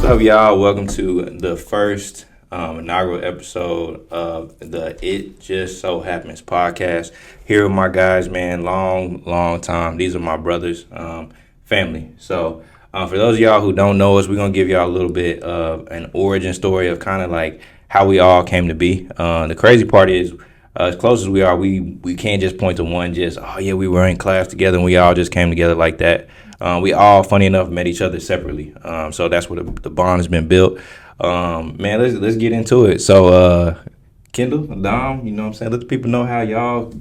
up, y'all? Welcome to the first inaugural episode of the It Just So Happens podcast. Here with my guys, man. Long time. These are my brothers, family. So for those of y'all who don't know us, we're going to give y'all a little bit of an origin story of kind of like how we all came to be. The crazy part is, as close as we are, we can't just point to one, we were in class together and we all just came together like that. We all, funny enough, met each other separately. So that's where the bond has been built. Man, let's get into it. So, Kendall, Dom, you know what I'm saying? Let the people know how y'all,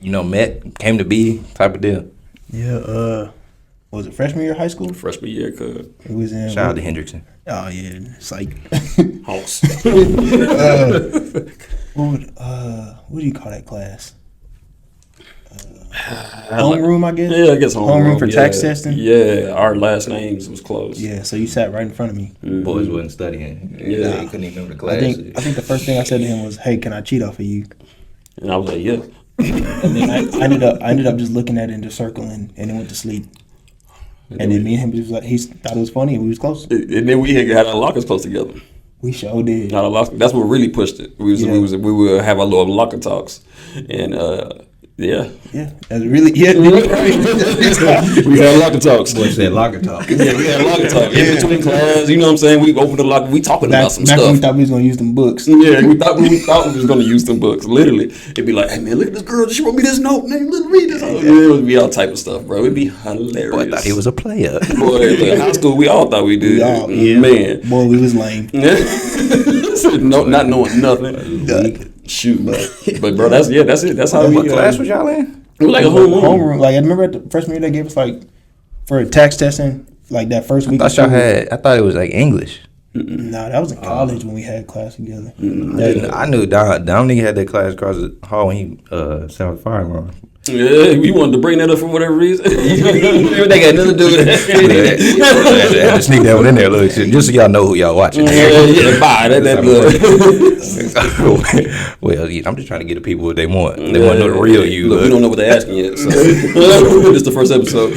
met, came to be, type of deal. Yeah, was it freshman year of high school? Freshman year, cuz. It was in. Shout out to Hendrickson. Oh, yeah. It's like. Hawks. What do you call that class? Homeroom, I guess? Yeah, I guess homeroom for tax testing? Yeah, our last names was close. Yeah, so you sat right in front of me. Mm-hmm. Boys wasn't studying. Yeah, he couldn't even remember the class. I think the first thing I said to him was, "Hey, can I cheat off of you?" And I was like, yeah. And then I ended up just looking at it and just circling, and then went to sleep. And then me and him was like, he thought it was funny, and we was close. And then we had our lockers close together. We sure did. That's what really pushed it. We would have our little locker talks, and yeah, that's really we had locker talks. Boy said locker talk. Yeah, we had locker talk in between class. You know what I'm saying? We opened the locker. We talking about some stuff. When we thought we was gonna use them books. Yeah, we thought we was gonna use them books. Literally, it'd be like, "Hey man, look at this girl. She wrote me this note. Man, let's read this." Yeah, it would be all type of stuff, bro. It'd be hilarious. Boy, I thought he was a player. Boy, like high school, we all thought we did. Man, boy, we was lame. No, not knowing nothing. Shoot, but bro, that's it. That's how we. What class was y'all in? It was like a homeroom. Like I remember at the freshman year they gave us like for tax testing, like that first week. I thought it was like English. No, that was in college when we had class together. I knew Dominique had that class across the hall when he sat on the fire alarm. Yeah, we wanted to bring that up for whatever reason. They got nothing to do with it. I had to sneak that one in there, look, just so y'all know who y'all watching. Yeah, bye. That Well, I'm just trying to get the people what they want. They want to know the real you. Look, we don't know what they're asking yet. So. This is the first episode.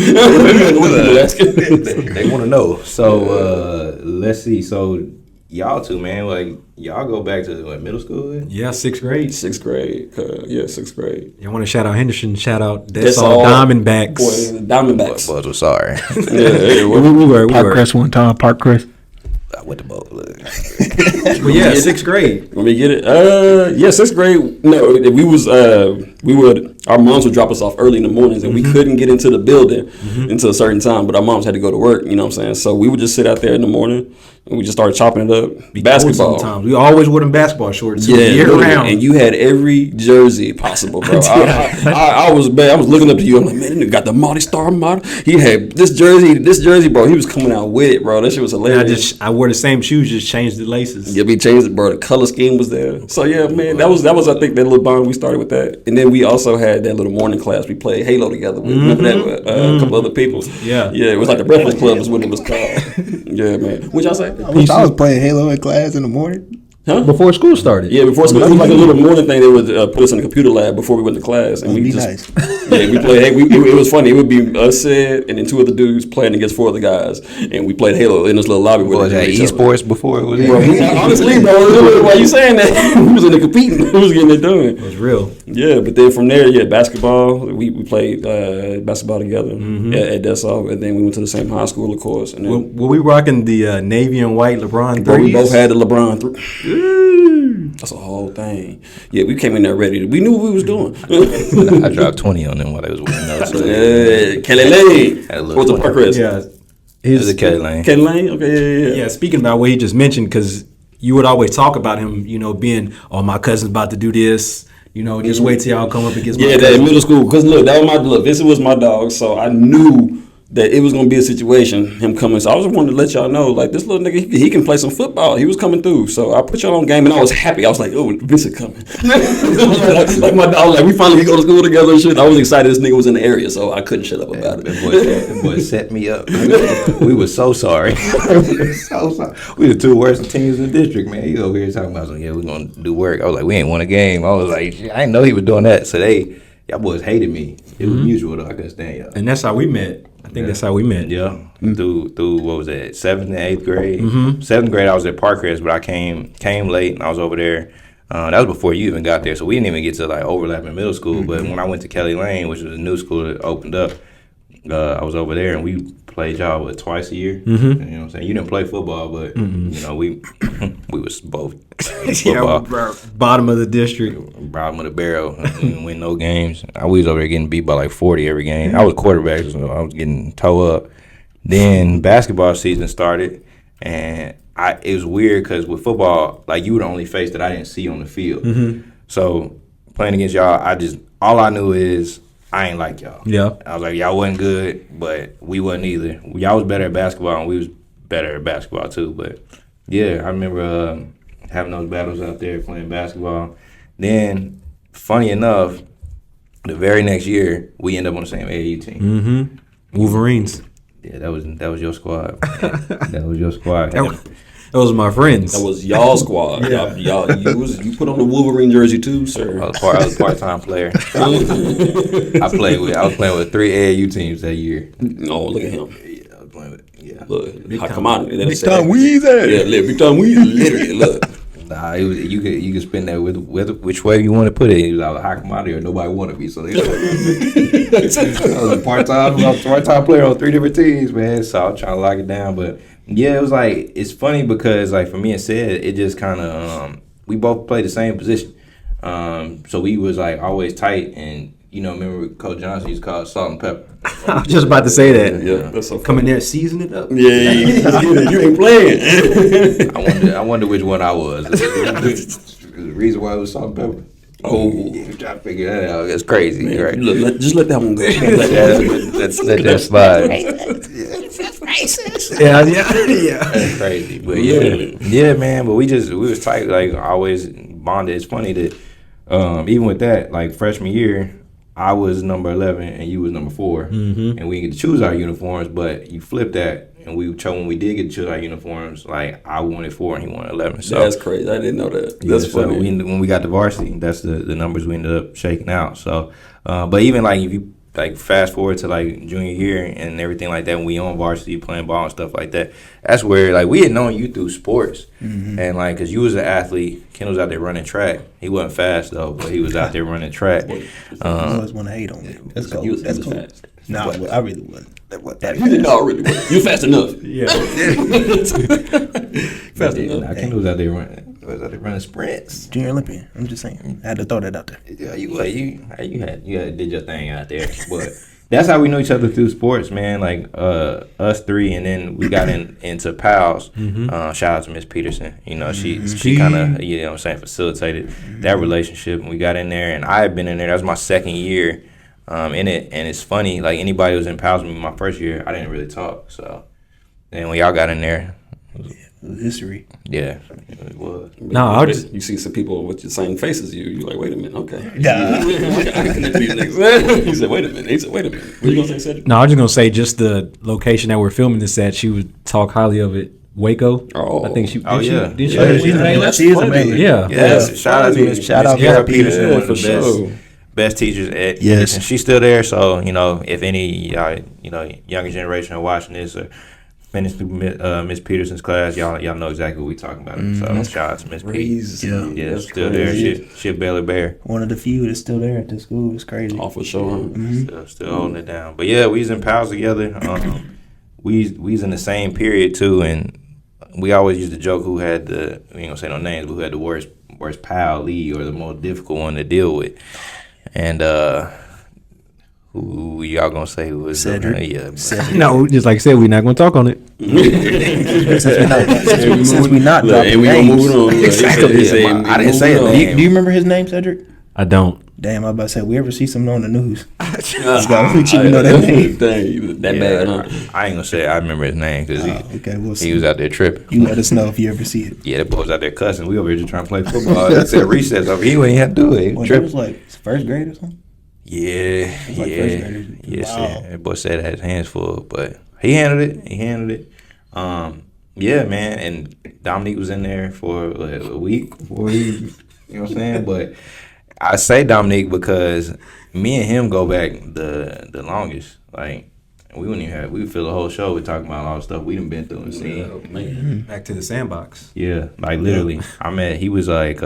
They want to know. So let's see. So y'all two, man, like y'all go back to what, middle school? Yeah, sixth grade. Sixth grade. Sixth grade. I want to shout out Henderson. Shout out that's all Diamondbacks. Boy, Diamondbacks. Boys were sorry. we were. Parkcrest one time. Parkcrest. I went to both. Well, yeah, sixth grade. Let me get it. Sixth grade. No, our moms would drop us off early in the mornings, and we couldn't get into the building until a certain time. But our moms had to go to work. You know what I'm saying? So we would just sit out there in the morning, and we just started chopping it up. Basketball. Sometimes we always wore them basketball shorts. Year round, and you had every jersey possible, bro. I was bad. I was looking up to you. I'm like, man, he got the multi-star model. He had this jersey, bro. He was coming out with it, bro. That shit was hilarious. I wore the same shoes, just changed the laces. Yeah, we changed it, bro. The color scheme was there. So yeah, man, that was I think that little bond we started with that, and then we also had that little morning class. We played Halo together. Remember that with a couple other people. Yeah, it was like the Breakfast Club is what it was called. Yeah, man. What y'all say? I was playing Halo in class in the morning. Huh? Before school started. Yeah, before school. It was like a little morning thing. They would put us in the computer lab before we went to class, and we just nice. Yeah, we played. It was funny. It would be us and then two other dudes playing against four other guys, and we played Halo in this little lobby. Was that esports before it was? Honestly, bro, why you saying that? We was in there competing. We was getting it done. It was real. Yeah, but then from there, basketball. We played basketball together at Dessau, and then we went to the same high school, of course. And then, were we rocking the navy and white LeBron 3s? We both had the LeBron 3. That's a whole thing. Yeah, we came in there ready. We knew what we was doing. I dropped 20 on them while they was winning those. Kelly Lane. What's the Parkcrest? Yeah. It was a Kelly Lane. Kelly Lane? Okay, yeah. Yeah, speaking about what he just mentioned, because you would always talk about him, being, my cousin's about to do this. Just wait till y'all come up against my cousin. Yeah, that middle school. Because look, this was my dog, so I knew that it was going to be a situation, him coming. So I was wanting to let y'all know, like, this little nigga, he can play some football. He was coming through. So I put y'all on game, and I was happy. I was like, oh, Vincent coming. like my dog, like, we finally go to school together and shit. I was excited this nigga was in the area, so I couldn't shut up about it. That boy set me up. We were so sorry. We the two worst teams in the district, man. He over here talking about, we're going to do work. I was like, we ain't won a game. I was like, I didn't know he was doing that. So y'all boys hated me. It was mutual though. I couldn't stand y'all. And that's how we met. I think that's how we met. Yeah, through what was that? 7th and 8th grade. 7th grade, I was at Parkcrest, but I came late, and I was over there. That was before you even got there, so we didn't even get to like overlap in middle school. But when I went to Kelly Lane, which was a new school that opened up, I was over there, and we played y'all twice a year. You know what I'm saying? You didn't play football, but you know we was both football. Bottom of the district. Bottom of the barrel. We didn't win no games. I was over there getting beat by like 40 every game. I was quarterback, so I was getting toe up. Then basketball season started, and it was weird because with football, like you were the only face that I didn't see on the field. So playing against y'all, all I knew is I ain't like y'all. Yeah. I was like, y'all wasn't good, but we wasn't either. Y'all was better at basketball, and we was better at basketball too. But yeah, I remember having those battles out there playing basketball. Then, funny enough, the very next year we ended up on the same AAU team. Wolverines. Yeah, that was your squad. That was your squad. Those are my friends. That was y'all squad. Y'all, you put on the Wolverine jersey too, sir. I was a part-time player. I was playing with 3 AAU teams that year. Oh, look at him. Yeah, I was playing with Look, come on. Big time Weezy. Yeah, big time Weezy. Literally, look. Nah, you could spin that with which way you want to put it. It was either high commodity or nobody wanted me. So I was a part-time player on 3 different teams, man. So I was trying to lock it down, but yeah, it was like it's funny because like for me and Sid, it just kind of we both played the same position, so we was like always tight. And you know, remember Coach Johnson used to call it salt and pepper. I was just about to say that. Yeah, that's so Come in there, season it up. Yeah, you ain't playing. I wonder which one I was. The reason why it was salt and pepper. Oh, You try to figure that out. It's crazy, man, right? look, just let that one go. Let's let that slide. Yeah. That's crazy, but yeah, man. But we was tight. Like always bonded. It's funny that even with that, like freshman year, I was number 11 and you was number 4, and we didn't get to choose our uniforms. But you flipped that, and when we did get to choose our uniforms, like I wanted 4 and he wanted 11. So That's crazy. I didn't know that. That's funny. So when we got to varsity, that's the numbers we ended up shaking out. So, but even like if you like fast forward to like junior year and everything like that, when we on varsity playing ball and stuff like that, that's where like we had known you through sports, and like because you was an athlete, Ken was out there running track. He wasn't fast though, but he was out there running track. You always want to hate on me. That's cool. You was That's cool. fast. Nah, I really wasn't. No, really. You fast enough. Yeah. Fast enough. Nah, Ken was out there running sprints. Junior Olympian. I'm just saying. I had to throw that out there. Yeah, you did your thing out there, but that's how we know each other through sports, man. Like us 3, and then we got into pals. Shout out to Miss Peterson. You know, she kind of facilitated that relationship, and we got in there. And I had been in there. That was my second year in it, and it's funny. Like anybody who was in pals with me my first year, I didn't really talk. So, and when y'all got in there, History. yeah, it was. No, You see some people with the same face as you. You're like, wait a minute, okay. Nah. I can connect to these niggas. He said, wait a minute. He said, wait a minute. What you gonna say, Cedric? No, I was just gonna say just the location that we're filming this at. She would talk highly of it. Waco. Oh. I think she. Oh, yeah. Did she? Yeah, Did she? yeah. She is amazing. Yeah. Yes, shout out to Miss Kara Peterson, one of the for sure. best teachers at Yes. and she's still there. So you know, if any younger generation are watching this or finished through Miss Peterson's class, y'all know exactly what we talking about. So shout out to Miss Peterson. Yeah. Yeah, That's still crazy. there. She a Baylor Bear. One of the few that's still there at the school. It's crazy. Oh, for sure. Still holding it down. But yeah, we was in pals together. We was in the same period too, and we always used to joke who had the, we ain't gonna say no names, but who had the worst pal lead or the most difficult one to deal with. And who y'all gonna say who was Cedric. Yeah. No, just like I said, we're not gonna talk on it. Since we not Look, dropping and we gonna names. move on. Exactly. I didn't say a name. Do you remember his name, Cedric? I don't. Damn, I was about to say, we ever see something on the news? That bad, huh? I ain't gonna say it. I remember his name because Okay, we'll see. he was out there tripping. You let us know if you ever see it. Yeah, that boy was out there cussing. We over here just trying to play football. That's at recess. Over he wouldn't have to do it. He Well, that tripping. was like first grade or something? Yeah, was like first graders. yes, Wow. sir. That boy said had his hands full, but he handled it. Yeah, man. And Dominique was in there for a week before he, you know what I'm saying? But I say Dominique because me and him go back the longest. Like we wouldn't even have. We would fill the whole show with talking about all the stuff we done been through and seen. Man. Back to the sandbox. Yeah, like literally. He was like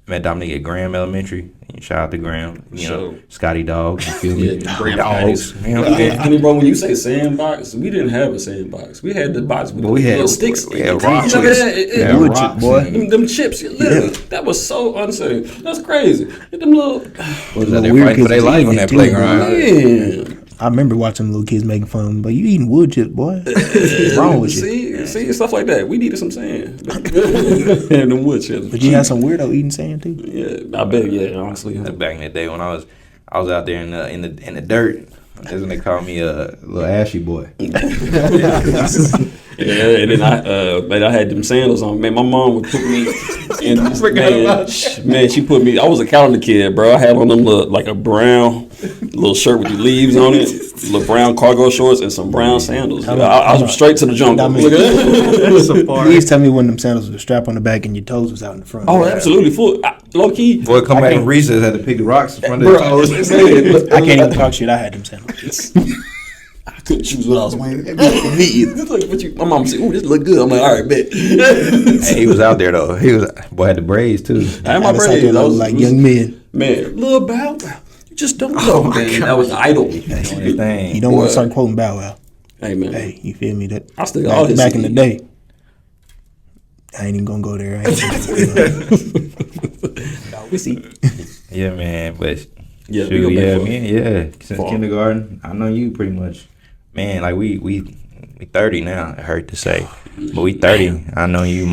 met Dominique at Graham Elementary. Shout out to Graham. You know, Scotty Dog. You feel me? Graham Dogs. Honey, bro, when you say sandbox, we didn't have a sandbox. We had the box with we had little sticks. We had rocks. Wood chip, boy. Them chips, literally, that was so unsafe. That's crazy. Them little, Was out there fighting for their life on that playground. man. I remember watching little kids making fun of him, but you eating wood chips, boy. What's wrong with you? See, stuff like that. We needed some sand. And them wood chips. But you had some weirdo eating sand too. Yeah, I bet. Yeah, honestly. Back in the day when I was out there in the dirt. That's when they called me a little ashy boy. Yeah, and then I had them sandals on. Man, my mom would put me in this, man, she put me, I was a calendar kid, bro. I had on them like a brown little shirt with the leaves on it, little brown cargo shorts, and some brown sandals. I was straight to the jungle. Look at that. Please tell me when them sandals with a strap on the back and your toes was out in the front. Oh, absolutely. Full. Low key. Boy, come back from recess, had to pick the rocks in front of Bro, the toes. I can't even talk shit. I had them sandals. I couldn't choose what I was wearing. It's like, my mom said, "Ooh, this look good." I'm like, "All right, bet." Hey, he was out there though. Boy had the braids too. I had my That's braids. I was like young men. Man, little Bow Wow. You just don't know, man. That was the idol. You don't want to start quoting Bow Wow. Hey, man. Hey, you feel me? That I still got all his back in the CDs. day. I ain't even gonna go there. We see. Yeah, man. But Yeah, shoot, we go back yeah, for it. man, yeah. Since For it. kindergarten, I know you pretty much. Man, like we 30 now. It hurt to say, but we 30. I know you,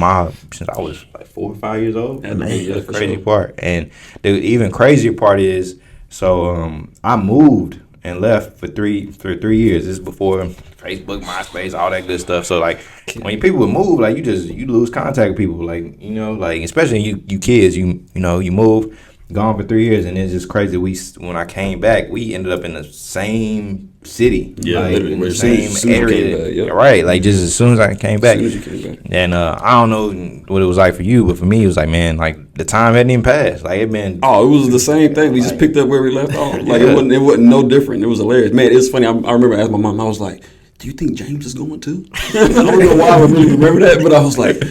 since I was like 4 or 5 years old. Yeah, That's yeah, the for crazy sure. part. And the even crazier part is, so I moved and left for three years. This is before Facebook, MySpace, all that good stuff. So like when people would move, like you lose contact with people. Like like especially you kids, you move. Gone for 3 years, and it's just crazy. When I came back, we ended up in the same city, Yeah, like literally. in the As soon same as you came area, back, yep. right? Like just as soon as I came back, As soon as you came back. and I don't know what it was like for you, but for me, it was like, man, like the time hadn't even passed. Like it been. Oh, it was the same thing. We just picked up where we left off. Like Yeah. it wasn't no different. It was hilarious. Man, it's funny. I remember asking my mom. I was like, "Do you think James is going too?" I don't know why I really remember that, but I was like,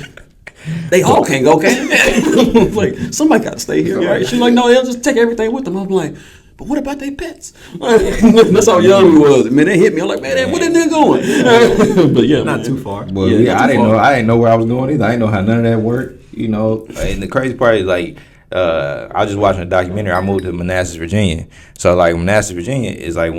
"They all can't go, can they?" Like somebody got to stay here, right? She's like, "No, they'll just take everything with them." I'm like, "But what about their pets?" That's how young we was. Man, they hit me. I'm like, "Man, where they going?" But yeah, Not man. too far. Well, Yeah, I not too didn't far. know. I didn't know where I was going either. I didn't know how none of that worked. And the crazy part is like, I was just watching a documentary. I moved to Manassas, Virginia. So like Manassas, Virginia is like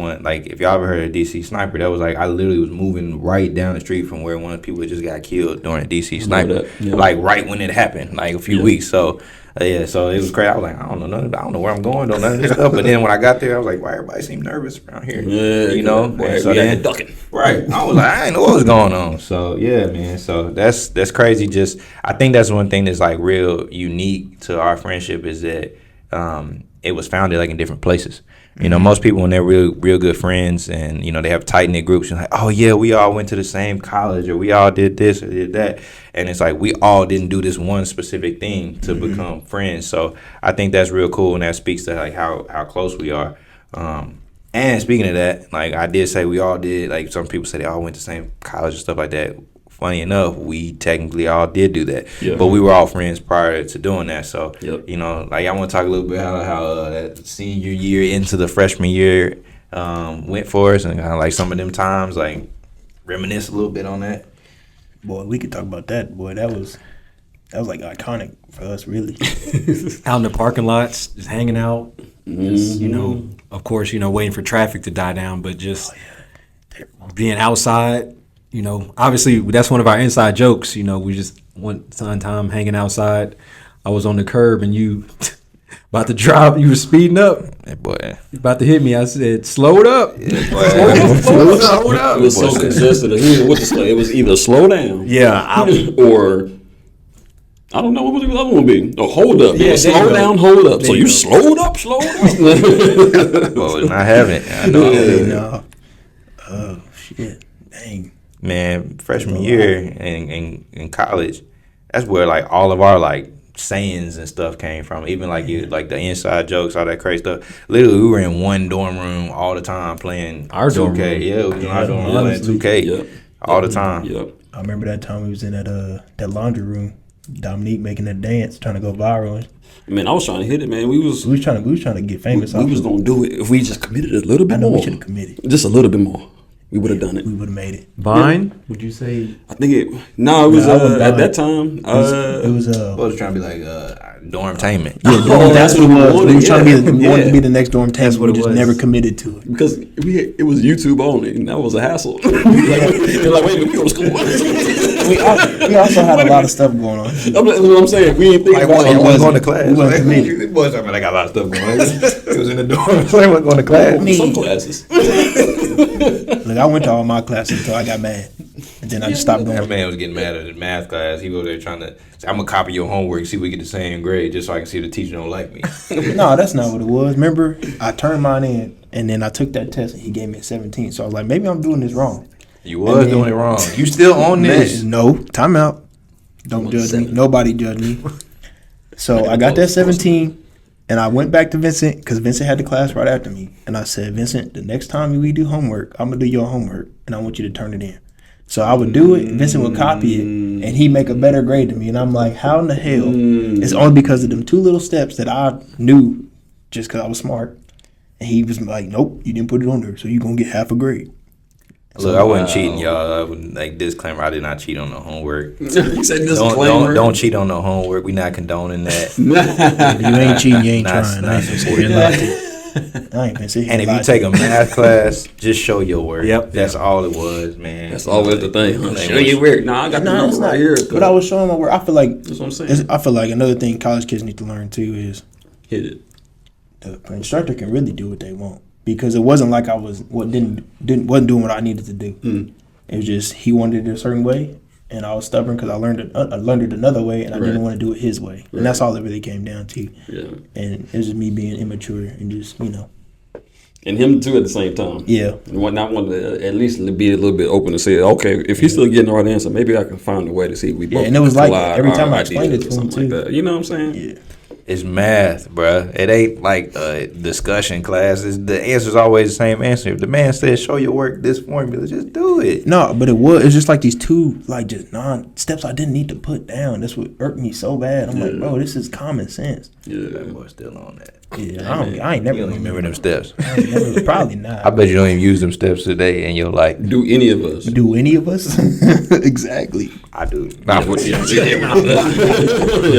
if y'all ever heard of DC Sniper, that was like I literally was moving right down the street from where one of the people that just got killed during DC Sniper, that, yeah. like right when it happened, like a few weeks. So. So it was crazy. I was like, I don't know where I'm going, don't none of this stuff. But then when I got there, I was like, why everybody seem nervous around here? Boy, And so we then, had ducking. right. I was like, I didn't know what was going on. So yeah, man. So that's crazy. Just I think that's one thing that's like real unique to our friendship is that it was founded like in different places. Most people when they're real good friends and they have tight knit groups and like, oh yeah, we all went to the same college or we all did this or did that, and it's like we all didn't do this one specific thing to become friends. So I think that's real cool, and that speaks to like how close we are. And speaking of that, like I did say we all did. Like some people say they all went to the same college and stuff like that. Funny enough, we technically all did do that, but we were all friends prior to doing that. So, Yep. like I want to talk a little bit how that senior year into the freshman year went for us, and kind of like some of them times, like reminisce a little bit on that. Boy, we could talk about that. Boy, that was like iconic for us, really. Out in the parking lots, just hanging out. Just, of course, waiting for traffic to die down, but just being outside. Obviously that's one of our inside jokes. We just one time hanging outside. I was on the curb and you about to drive. You were speeding up. Hey, boy. You about to hit me. I said, "Slow it up." Slow it up. It was so congested. It was either slow down, Yeah, or I don't know what was the other one be. Oh, hold up. Yeah, Yeah, there you slow go. down, hold up. There So you you go. slowed up. Well, not having it. I know. No. Oh shit! Dang. Man, freshman year in college, that's where like all of our like sayings and stuff came from. Even like like the inside jokes, all that crazy stuff. Literally, we were in one dorm room all the time playing Our 2K. dorm room. Yeah, we was in our dorm room honestly. playing 2K Yep. all the time. Yep. I remember that time we was in that laundry room. Dominique making that dance, trying to go viral. Man, I was trying to hit it, man. We was We was trying to get famous. we was gonna do it if we just committed a little bit I know more. we should have committed. Just a little bit more. We would have done it. We would have made it. Vine? Would you say? I think it. No, it was I wouldn't at buy that it. time. It was I was trying to be like dormtainment. that's what it was. wanted, We was trying to yeah, we wanted to yeah. be the next dorm tank. what We it just was. never committed to it. because it was YouTube only, and that was a hassle. They're like, wait a minute, we go to school. We also had a lot of stuff going on. That's what I'm saying. We ain't thinking about I it. wasn't going to class. we wasn't committed. This boy talking about I got a lot of stuff going on. It was in the dorm. So I wasn't going to class. Some classes. Look, I went to all my classes until I got mad, and then I just stopped That going. man was getting mad at the math class. He was there trying to say, I'm going to copy your homework, see if we get the same grade, just so I can see if the teacher don't like me. No, that's not what it was. Remember, I turned mine in, and then I took that test, and he gave me a 17. So I was like, maybe I'm doing this wrong. You was doing it wrong. You still on this. Man, no, time out. Don't judge me. Nobody judge me. So I got that 17, and I went back to Vincent because Vincent had the class right after me. And I said, Vincent, the next time we do homework, I'm going to do your homework, and I want you to turn it in. So I would do it, Vincent would copy it, and he'd make a better grade than me. And I'm like, how in the hell? It's only because of them two little steps that I knew just because I was smart. And he was like, nope, you didn't put it on there, so you're going to get half a grade. Look, I wasn't cheating, y'all. I would, like, disclaimer, I did not cheat on the homework. He said Don't cheat on the homework. We not condoning that. If you ain't cheating, you ain't Not- trying. not I ain't gonna sit here and lie to you. I ain't gonna sit here And if lie you to take a math class, just show your work. Yep. That's all it was, man. That's always the thing. Huh? Like, Show your work. Nah, I got the No, it's number right not. here. But I was showing my work. I feel like That's what I'm saying. I feel like another thing college kids need to learn too is Hit it. the instructor can really do what they want, because it wasn't like I wasn't doing what I needed to do. It was just he wanted it a certain way, and I was stubborn because I learned it another way, and I didn't want to do it his way, and that's all it really came down to. Yeah. And it was just me being immature and just And him too at the same time. yeah. And what not want to at least be a little bit open to say, okay, if he's still getting the right answer, maybe I can find a way to see if we both And it was like collide that every our time I ideas explained it or to him something too. like that. You know what I'm saying? Yeah. It's math, bruh. It ain't like a discussion class. The answer's always the same answer. If the man says, show your work this formula, just do it. No, but it's just like these two just steps I didn't need to put down. That's what irked me so bad. I'm like, bro, this is common sense. Yeah. That boy's still on that. Yeah, I ain't never You don't even remember them steps. I ain't never, probably not. I bet you don't even use them steps today in your life. Do any of us? Do any of us? Exactly. I do. Yeah,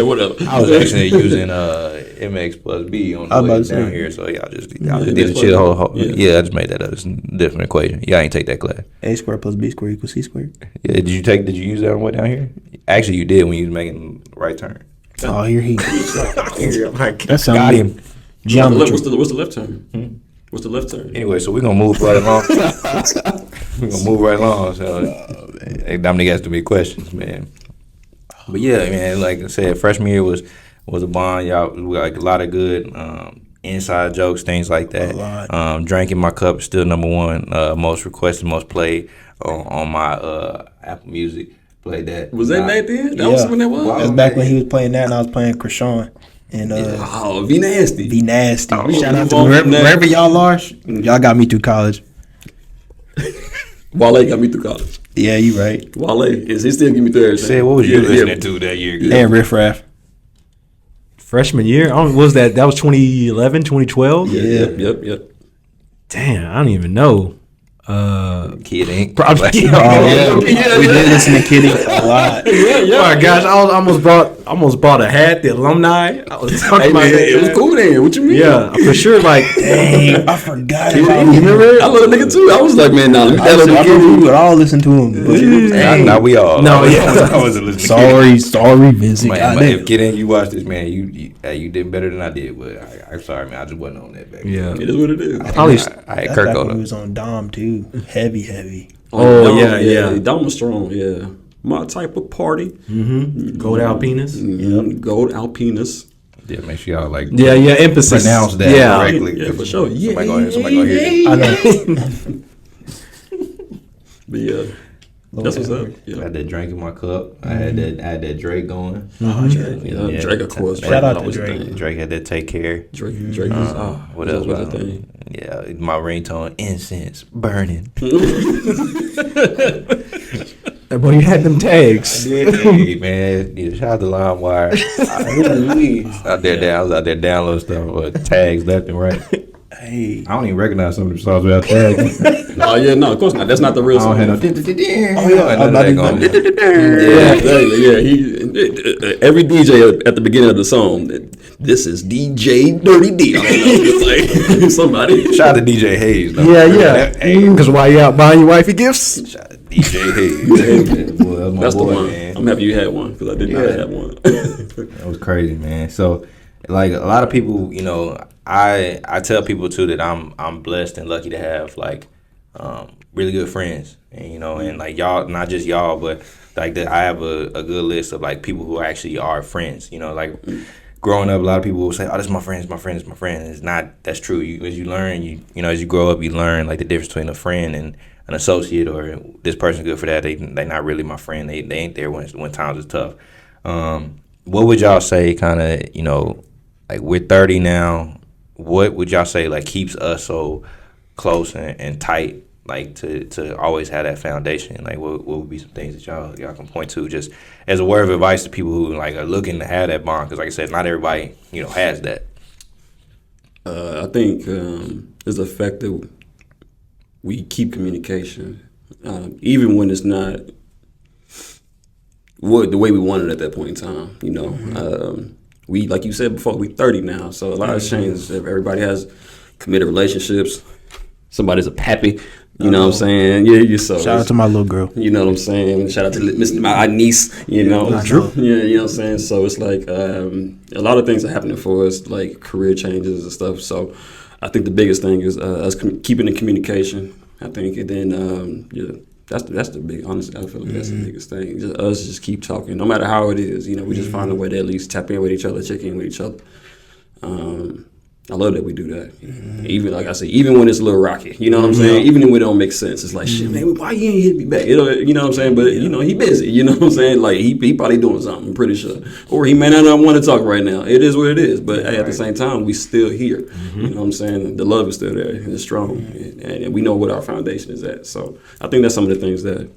whatever. I was actually using MX plus B on I the was way about to down say. here, so y'all just did MX the plus shit B. yeah, I just made that up. It's a different equation. Y'all ain't take that class. A squared plus B squared equals C squared. Yeah, did you use that on the way down here? Actually, you did when you was making the right turn. Oh, here he goes. That Got sounds him. geometry. What's the left turn? What's the left turn? Anyway, so we're gonna move right along. We're gonna move right along. So, hey, Dominic asked me questions, man. But yeah, man, like I said, freshman year was a bond. Y'all, we got like a lot of good inside jokes, things like that. A lot. Drank in My Cup is still number one, most requested, most played on my Apple Music. Played that. Was that back then? That was when that was? That's back when he was playing that, and I was playing Krishan. And Oh, be nasty. be nasty. Oh, Shout out to move on wherever, from that. wherever y'all are. Y'all got me through college. Wale got me through college. Yeah, you right. Wale is he still give me through everything? Said, what was you Yeah, listening yeah. to that year? And Riff Raff. Freshman year? What was that? That was 2011, 2012? Yeah, yep. Damn, I don't even know. Kid Ink. Probably. Oh, yeah. We did listen to Kitty a lot. Oh my gosh, I almost bought a hat. The alumni. I was talking Hey about man, that. it was cool then. What you mean? Yeah, for sure. Like, Dang, I forgot you about him. remember it? I love a nigga too. I was like, man, nah, let me I let remember him we would all listen to him. But Nah, we all. No, yeah. I wasn't listening. sorry, Vincent. Man, Goddamn. if Kid Ink, you watch this, man, you did better than I did. But I'm sorry, man, I just wasn't on that back then. Yeah. It is what it is. Probably. I had That's Kirk back on when we it. was on Dom too. Heavy. Oh, yeah. Dom was strong, yeah. My type of party. Gold Alpinas. Gold Alpinas. Yeah, make sure y'all like Yeah, emphasis. pronounce that Yeah. correctly. Yeah, for sure. Somebody gonna hear it. I know. But yeah. That's what's up. I Yeah. had that drink in my cup. I had that Drake going. Yeah, Drake, of course. Shout out to always a Drake. thing. Drake had that Take Care. Drake was What else was was a thing. Yeah, my ringtone, incense burning. Boy, you had them tags. Hey man, yeah, shout out to LimeWire. I was out there downloading stuff with tags left and right. Hey. I don't even recognize some of the songs without tags. Oh yeah, no, of course not. That's not the real I song. don't have no. Oh yeah, I'm about to Yeah, exactly. Yeah, every DJ at the beginning of the song, this is DJ Dirty D. It's like somebody. Shout out to DJ Hayes. Though. Yeah. Hey, Because why you out buying your wifey gifts? shout out to DJ Hayes. Boy, that was my That's boy, the one. man. I'm happy you had one because I did not have one. That was crazy, man. So, like a lot of people, you know, I tell people too that I'm blessed and lucky to have like really good friends, and you know, and like y'all, not just y'all, but like that I have a good list of like people who actually are friends. You know, like growing up, a lot of people will say, "Oh, this is my friend, my friend, my friend." It's not. That's true. As you learn, you know, as you grow up, you learn like the difference between a friend and an associate, or this person's good for that. They not really my friend. They ain't there when times is tough. What would y'all say? Kind of, you know, like we're 30 now. What would y'all say like keeps us so close and tight? Like to always have that foundation. Like what would be some things that y'all can point to, just as a word of advice to people who like are looking to have that bond? Because like I said, not everybody has that. I think it's the fact that we keep communication, even when it's not the way we want it at that point in time. You know, we, like you said before, we 30 now, so a lot has changed. Everybody has committed relationships. Somebody's a pappy. You know what I'm saying? Yeah, so Shout out to my little girl. You know what I'm saying? Shout out to my niece, you know. I know. Yeah, you know what I'm saying? So it's like a lot of things are happening for us, like career changes and stuff. So I think the biggest thing is us keeping the communication. I think, and then, that's the big, honestly, I feel like that's the biggest thing. Just keep talking, no matter how it is. You know, we just find a way to at least tap in with each other, check in with each other. I love that we do that. Even like I say, even when it's a little rocky, you know what I'm saying? Even when it don't make sense, it's like, shit, man, why you ain't hit me back? You know what I'm saying? But you know, he busy. You know what I'm saying? Like he probably doing something. I'm pretty sure, or he may not want to talk right now. It is what it is. But hey, at the same time, we still here. You know what I'm saying? The love is still there and it's strong, and we know what our foundation is at. So I think that's some of the things that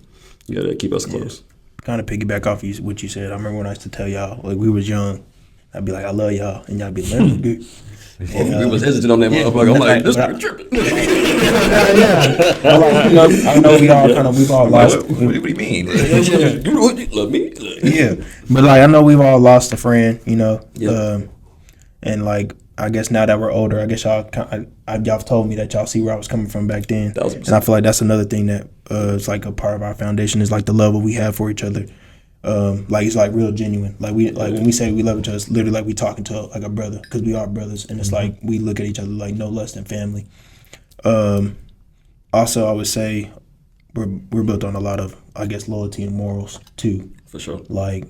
that keep us close. Kind of piggyback off what you said. I remember when I used to tell y'all, like we was young, I'd be like, I love y'all, and y'all be like, good. We was hesitant on that motherfucker. I'm like, this nigga tripping. I know we've all lost. What do you mean? You love me? Yeah, but like I know we've all lost a friend, you know. And like I guess now that we're older, I guess y'all told me that y'all see where I was coming from back then, 1000%. and I feel like that's another thing that is like a part of our foundation is like the love we have for each other. Like it's like real genuine. Like when we say we love each other, it's literally like we talking to like a brother, because we are brothers, and it's like we look at each other like no less than family. Also, I would say we're built on a lot of, I guess, loyalty and morals too. For sure. Like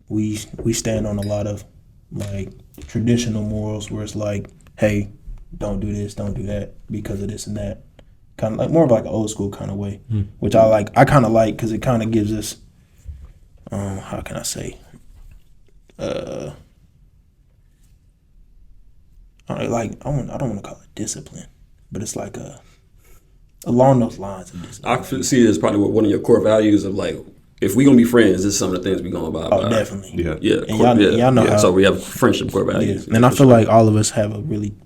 we stand on a lot of like traditional morals where it's like, hey, don't do this, don't do that because of this and that. Kind of like more of like an old school kind of way, which I like. I kind of like because it kind of gives us. How can I say? I don't want to call it discipline, but it's like along those lines of discipline. I could see it as probably one of your core values of like, if we gonna be friends, this is some of the things we gonna abide by. Oh, definitely. Yeah. And y'all know how. So we have friendship core values. Yeah. And I feel like all of us have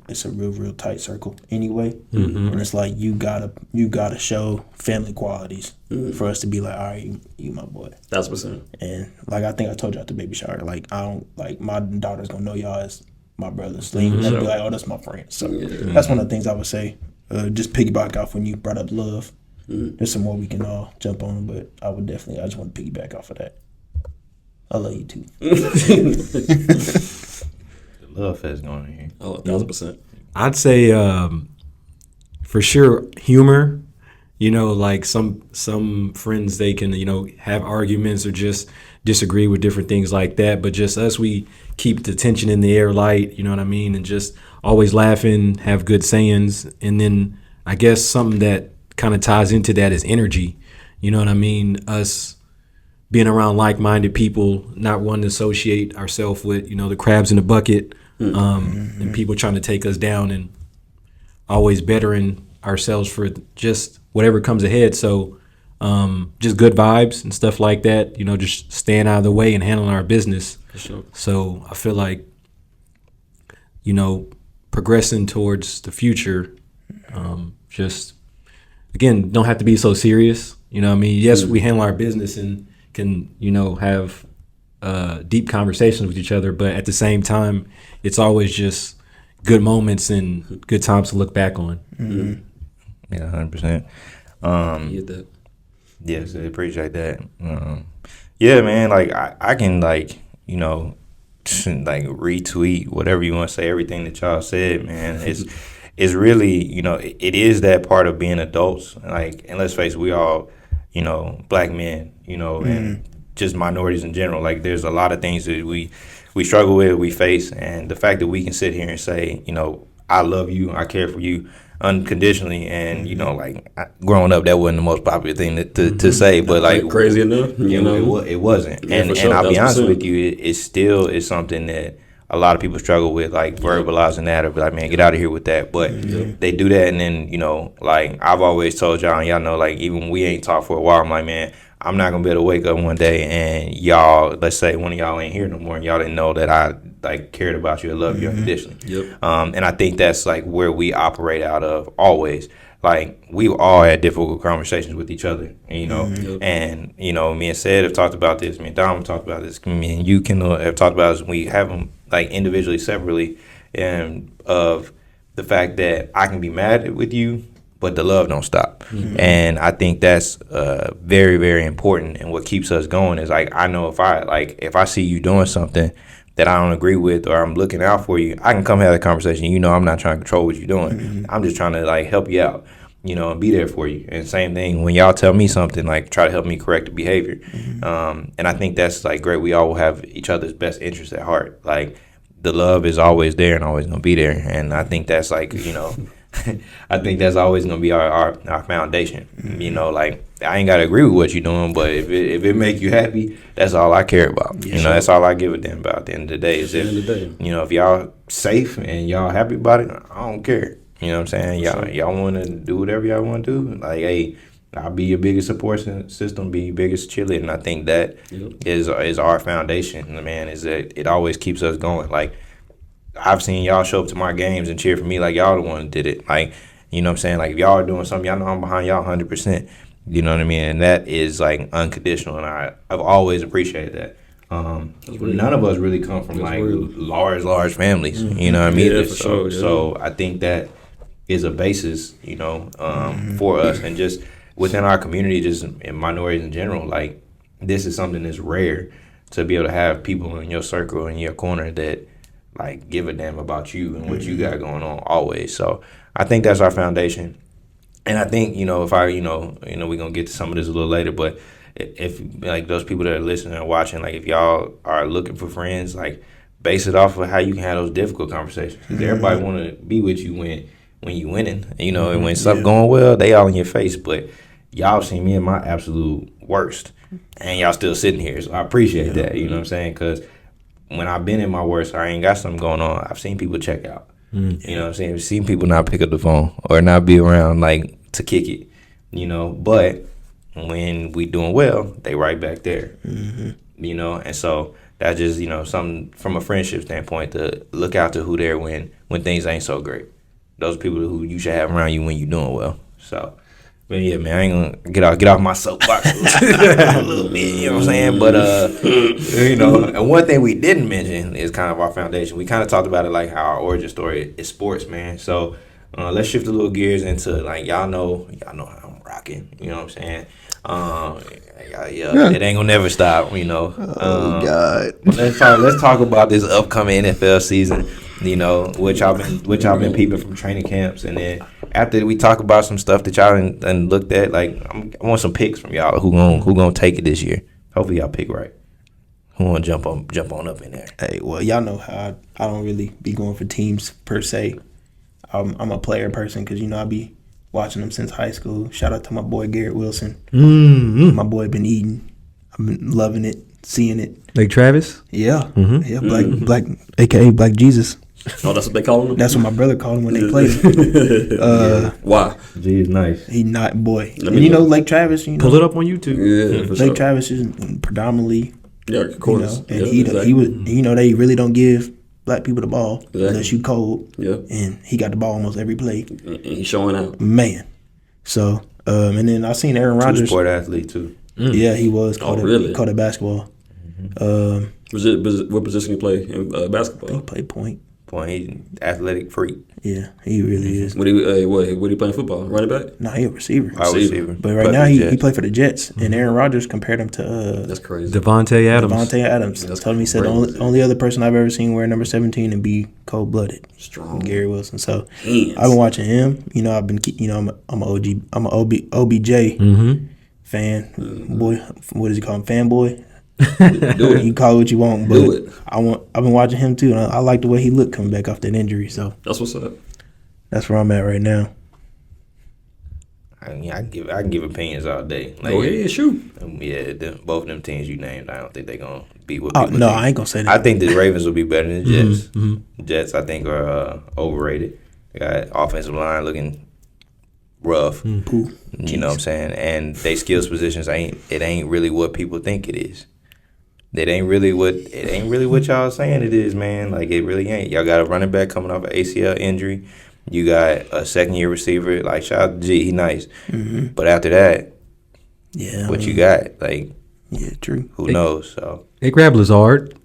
it's a real tight circle anyway. And it's like you gotta show family qualities for us to be like, all right, you my boy. 1000%. And like I think I told you at the baby shower, like I don't like my daughter's gonna know y'all as my brothers. So you never be like, oh, that's my friend. So that's one of the things I would say. Just piggyback off when you brought up love. There's some more we can all jump on, but I just want to piggyback off of that. I love you too. The love fest going on here. Oh, 1000%. I'd say for sure humor. You know, like some friends, they can, you know, have arguments or just disagree with different things like that. But just us, we keep the tension in the air light, you know what I mean? And just always laughing, have good sayings. And then I guess something that kind of ties into that is energy. You know what I mean? Us being around like-minded people, not wanting to associate ourselves with, the crabs in the bucket, and people trying to take us down, and always bettering ourselves for just whatever comes ahead. So just good vibes and stuff like that, just staying out of the way and handling our business. For sure. So I feel like, progressing towards the future, just, again, don't have to be so serious. You know what I mean? Yes, we handle our business and can, have deep conversations with each other, but at the same time, it's always just good moments and good times to look back on. Yeah, 100%. You get that. Yes, I appreciate that. Yeah, man, like I can like retweet whatever you want to say, everything that y'all said, man. It's really, it is that part of being adults. Like, and let's face it, we all, black men, and just minorities in general. Like, there's a lot of things that we struggle with, we face, and the fact that we can sit here and say, I love you, I care for you unconditionally, and growing up, that wasn't the most popular thing to say, but like crazy enough, it wasn't. Yeah, and sure, I'll be honest 1,000%. with you, it still is something that a lot of people struggle with, like verbalizing that, or be like, man, get out of here with that. But they do that, and then like I've always told y'all, and y'all know, like even when we ain't talked for a while, I'm like, man, I'm not gonna be able to wake up one day and y'all, let's say one of y'all ain't here no more, and y'all didn't know that I like cared about you and loved you unconditionally. Yep. And I think that's like where we operate out of always. Like we all had difficult conversations with each other, and me and Sid have talked about this. Me and Dom have talked about this. Me and you can have talked about this. We have them like individually, separately, and of the fact that I can be mad with you, but the love don't stop. And I think that's very, very important. And what keeps us going is like, I know if I see you doing something that I don't agree with, or I'm looking out for you, I can come have a conversation. I'm not trying to control what you're doing. I'm just trying to like help you out, and be there for you. And same thing when y'all tell me something, like try to help me correct the behavior. And I think that's like great. We all have each other's best interests at heart. Like the love is always there and always gonna be there. And I think that's like, I think that's always gonna be our foundation. Like I ain't gotta agree with what you're doing, but if it make you happy, that's all I care about. That's all I give a damn about. At the end of the day, is if y'all safe and y'all happy about it, I don't care. You know what I'm saying? Y'all want to do whatever y'all want to do. Like, hey, I'll be your biggest support system, be your biggest cheerleader. And I think that is our foundation, man. Is that it always keeps us going. Like, I've seen y'all show up to my games and cheer for me like y'all the one that did it. Like, you know what I'm saying? Like, if y'all are doing something, y'all know I'm behind y'all 100%. You know what I mean? And that is, like, unconditional. And I've always appreciated that. None of us really come from, like, large families. You know what I mean? Yeah, for sure. Yeah. So I think that is a basis, for us. And just within our community, just in minorities in general, like, this is something that's rare to be able to have people in your circle, in your corner that, like, give a damn about you and what you got going on always. So I think that's our foundation. And I think, if we're going to get to some of this a little later, but if, like, those people that are listening and watching, like, if y'all are looking for friends, like, base it off of how you can have those difficult conversations. Because everybody want to be with you when you winning, and when stuff going well, they all in your face. But y'all seen me in my absolute worst, and y'all still sitting here. So I appreciate that, you know what I'm saying? Because when I've been in my worst, I ain't got something going on, I've seen people check out. You know what I'm saying? I've seen people not pick up the phone or not be around, like, to kick it, But when we doing well, they right back there, And so that's just, something from a friendship standpoint to look out to who there when things ain't so great. Those people who you should have around you when you're doing well. So, but yeah, man, I ain't gonna get off my soapbox a little bit, you know what I'm saying? But and one thing we didn't mention is kind of our foundation. We kind of talked about it, like how our origin story is sports, man. So let's shift a little gears into, like, y'all know how I'm rocking. You know what I'm saying? It ain't gonna never stop. Oh God. Let's talk about this upcoming NFL season. Which y'all been peeping from training camps, and then after we talk about some stuff that y'all done looked at, like, I want some picks from y'all. Who gonna take it this year? Hopefully y'all pick right. Who wanna jump on up in there? Hey, well, y'all know how I don't really be going for teams per se. I'm a player person because I be watching him since high school. Shout out to my boy Garrett Wilson. Mm-hmm. My boy been eating. I've been loving it, seeing it. Like Travis? Yeah, Mhm. yeah, black, AKA Black Jesus. Oh, that's what they call him? That's what my brother called him when they played. Why? G is nice. He not boy. Let And me you know, look. Lake Travis. You know, Pull it up on YouTube. Yeah, for Lake sure. Travis is predominantly, Yeah, of you course. know, and Yeah, he exactly. was, you know, they really don't give black people the ball Exactly. unless you cold. Yeah, And he got the ball almost every play, and he's showing out. man. So, and then I seen Aaron Two Rodgers. sport athlete too. Yeah, he was caught really? caught at basketball. What position he play in He basketball? played point. Boy, he's athletic freak. Yeah, he really is. What he playing football? Running back? Nah, he a receiver. Wide receiver. But right But now the he Jets. played for the Jets, and Aaron Rodgers compared him to That's crazy. Devontae Adams. Devontae Adams. That's Told me he said the crazy. only other person I've ever seen wear number 17 and be cold blooded. Strong. Gary Wilson. So Hands. I've been watching him. You know, I've been I'm a OBJ Mm-hmm. fan. Boy, what does he call him? Fanboy. Do You it. call it what you want, but Do it. I've been watching him too, and I like the way he looked coming back off that injury. So That's what's up. that's where I'm at right now. I can give opinions all day. Like, Go ahead, shoot. Yeah, both of them teams you named, I don't think they're gonna beat what Oh people no, think. I ain't gonna say that. I think the Ravens will be better than the Jets. Mm-hmm. Jets, I think, are overrated. They got offensive line looking rough. Pooh. You know what I'm saying? And they skills positions ain't really what people think it is. It ain't really what y'all saying it is, man. Like, it really ain't. Y'all got a running back coming off an ACL injury. You got a second-year receiver. Like, shout out to G, he nice. Mm-hmm. But after that, Yeah. what you got? Like, Yeah, true. who knows? So, They grab Lazard.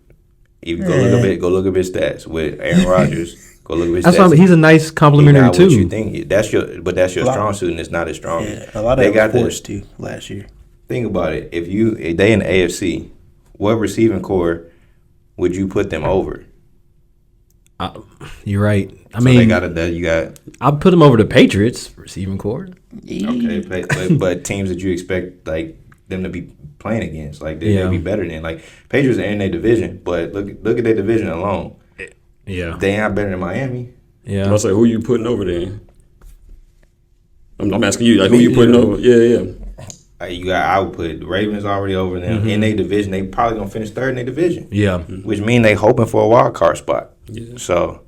even go look up his stats with Aaron Rodgers. Go look up his That's stats. why he's a nice He complimentary not what you too. think. That's your strong suit, and it's not as strong. Yeah, a lot of They that got was the- forced too last year. Think about it. If they in the AFC, what receiving core would you put them over? You're right. I So mean, they got you got I'll put him over the Patriots receiving core. okay, but teams that you expect like them to be playing against, like they're Yeah. gonna be better than like Patriots are in their division, but look at their division alone. Yeah. They ain't better than Miami. I say, who you putting over then? I'm asking you, like, who you putting over? Yeah. I would put the Ravens already over them in their division. They probably gonna finish third in their division. Yeah. Which mean they hoping for a wild card spot. Yeah. So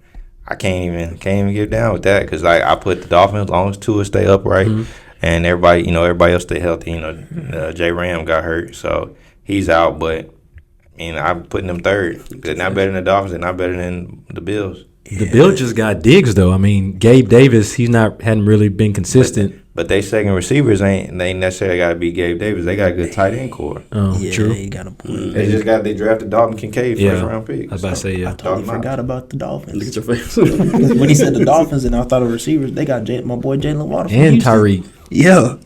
I can't even get down with that because like I put the Dolphins as long as Tua stay upright and everybody else stay healthy. You know, J Ram got hurt, so he's out. But I mean, I'm putting them third. They're not better than the Dolphins. They're not better than the Bills. The Bills just got Diggs though. I mean, Gabe Davis, hadn't really been consistent. But they second receivers ain't necessarily got to be Gabe Davis. They got a good tight end core. Oh, Yeah, true. you got a point. They drafted Dalton Kincaid first round pick. I was about to say, I yeah. totally Dalton forgot about the Look Dolphins. at your face. When he said the Dolphins, and I thought of receivers, they got my boy Jalen Waddle from And Houston. Tyreek. Yeah,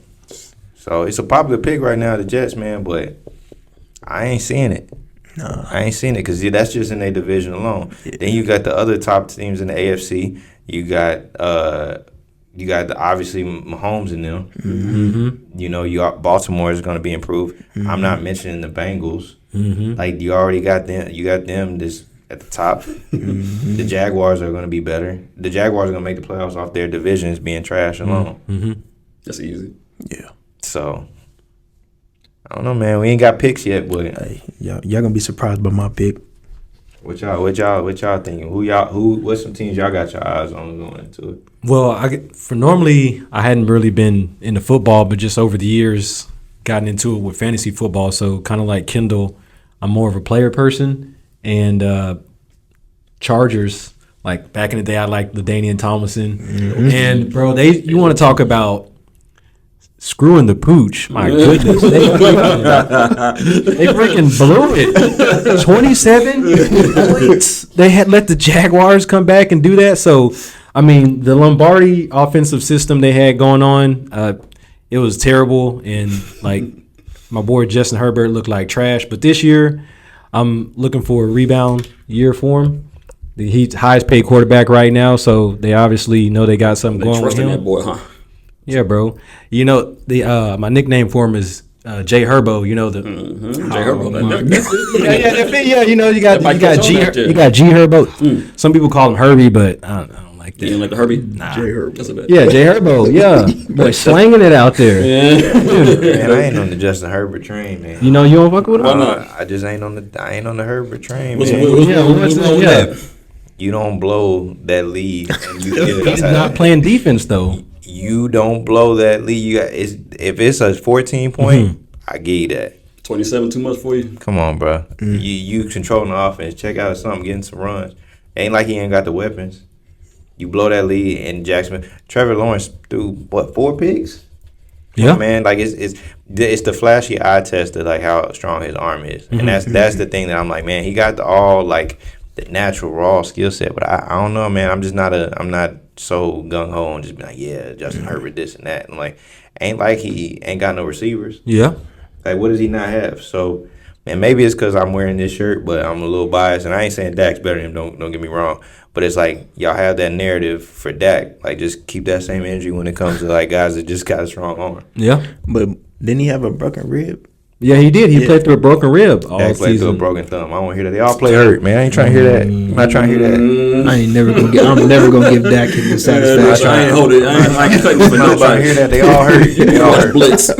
So it's a popular pick right now, the Jets, man. But I ain't seeing it. no, I ain't seen it because that's just in their division alone. Then you got the other top teams in the AFC. You got obviously Mahomes in them. Mm-hmm. You know, Baltimore is going to be improved. I'm not mentioning the Bengals. Mm-hmm. Like you already got them. You got them this at the top. The Jaguars are going to be better. The Jaguars are going to make the playoffs off their divisions being trash alone. Mm-hmm. That's easy. yeah. So I don't know, man. We ain't got picks yet, but Hey, y'all gonna be surprised by my pick. what y'all thinking? What's some teams y'all got your eyes on going into it? Well, normally I hadn't really been into football, but just over the years gotten into it with fantasy football. So kind of like Kendall, I'm more of a player person. And Chargers, like back in the day, I liked LaDainian Tomlinson. And bro, you want to talk about screwing the pooch? My goodness, they freaking blew it. 27 points. They had let the Jaguars come back and do that. So, I mean, the Lombardi offensive system they had going on, it was terrible. And like my boy Justin Herbert looked like trash. But this year, I'm looking for a rebound year for him. He's highest paid quarterback right now, so they obviously know they got something They going with trusting him. that boy, huh? Yeah, bro. You know my nickname for him is Jay Herbo. You know the Jay Herbo. yeah. You know you got might G catch on next year. you got G Herbo. Some people call him Herbie, but I don't like like You that. ain't like the Herbie? Nah. J. Herb. That's a bit. Yeah, Jay Herbo. Yeah, boy, slanging it out there. Man, I ain't on the Justin Herbert train, man. You know you don't fuck with him. Why not? I just ain't on the Herbert train, What's man. wrong with Yeah. that? You don't blow that lead. And you get He's not playing defense though. You don't blow that lead. If it's a 14 point, I give you that. 27 too much for you? Come on, bro. You controlling the offense. Check out something, getting some runs. Ain't like he ain't got the weapons. You blow that lead in Jacksonville. Trevor Lawrence threw what 4 picks? Yeah, Man, like it's the flashy eye test of like how strong his arm is, and that's the thing that I'm like, man, he got the natural raw skill set, but I don't know, man. I'm not so gung ho and just be like, yeah, Justin Herbert this and that. And like, ain't like he ain't got no receivers. yeah. Like, what does he not have? So, man, maybe it's because I'm wearing this shirt, but I'm a little biased, and I ain't saying Dak's better than him. Don't get me wrong, but it's like y'all have that narrative for Dak. Like, just keep that same energy when it comes to like guys that just got a strong arm. Yeah. But didn't he have a broken rib? Yeah, he did. He played through a broken rib all Dak played through a season. broken thumb. I don't want to hear that. They all play hurt, man. I ain't trying to hear that. I'm not trying to hear that. I'm never gonna give Dak his satisfaction. I ain't hold it. I ain't taking it for I'm not trying to hear nobody. that. They all hurt. They all hurt. Blitz.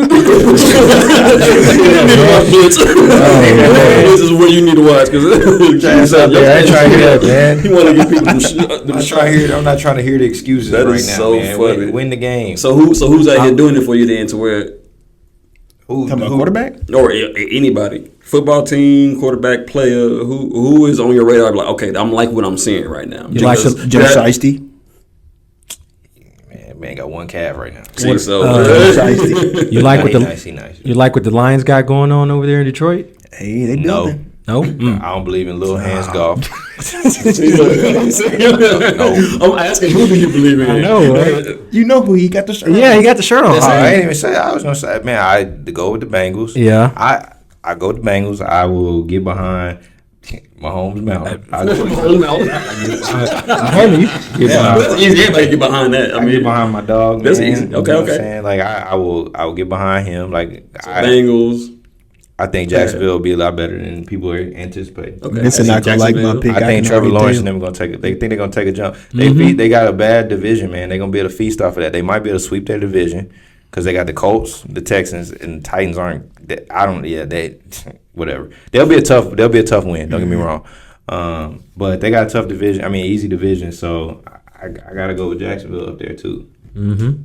Blitz. This is where you need to watch because I ain't trying to hear that, man. You want to give people I'm not trying to hear the excuses That right is now, so man. funny. Win the game. So who's out here doing it for you then to where Talking about quarterback? or anybody football team quarterback player who is on your radar like okay I'm like what I'm seeing right now. You like Because Joe that- Shiesty. Man got one calf right now. See, so You like what He the nice, he nice. you like what the Lions got going on over there in Detroit? Hey, they No. building. No. I don't believe in little hands golf. I'm asking who do you believe in? I know, right? You know who he got the shirt? Yeah, he got the shirt on. Oh, I ain't even say. I was gonna say, man, I go with the Bengals. Yeah. I go with the Bengals. I will get behind Mahomes Mountain. I go That's easy. Everybody get behind that. I I get mean, behind my dog. That's man. easy. You know Okay, what I'm okay. saying? Like I will get behind him. Like Bengals. I think Jacksonville will be a lot better than people are anticipating. Okay. Vincent not gonna like my pick. I think can Trevor already Lawrence tell. and them gonna take it. They think they're gonna take a jump. They got a bad division, man. They're gonna be able to feast off of that. They might be able to sweep their division because they got the Colts, the Texans, and the Titans aren't. I don't. Yeah, they whatever. They'll be a tough win. Don't get me wrong. But they got a tough division. I mean, easy division. So I gotta go with Jacksonville up there too. Mm-hmm.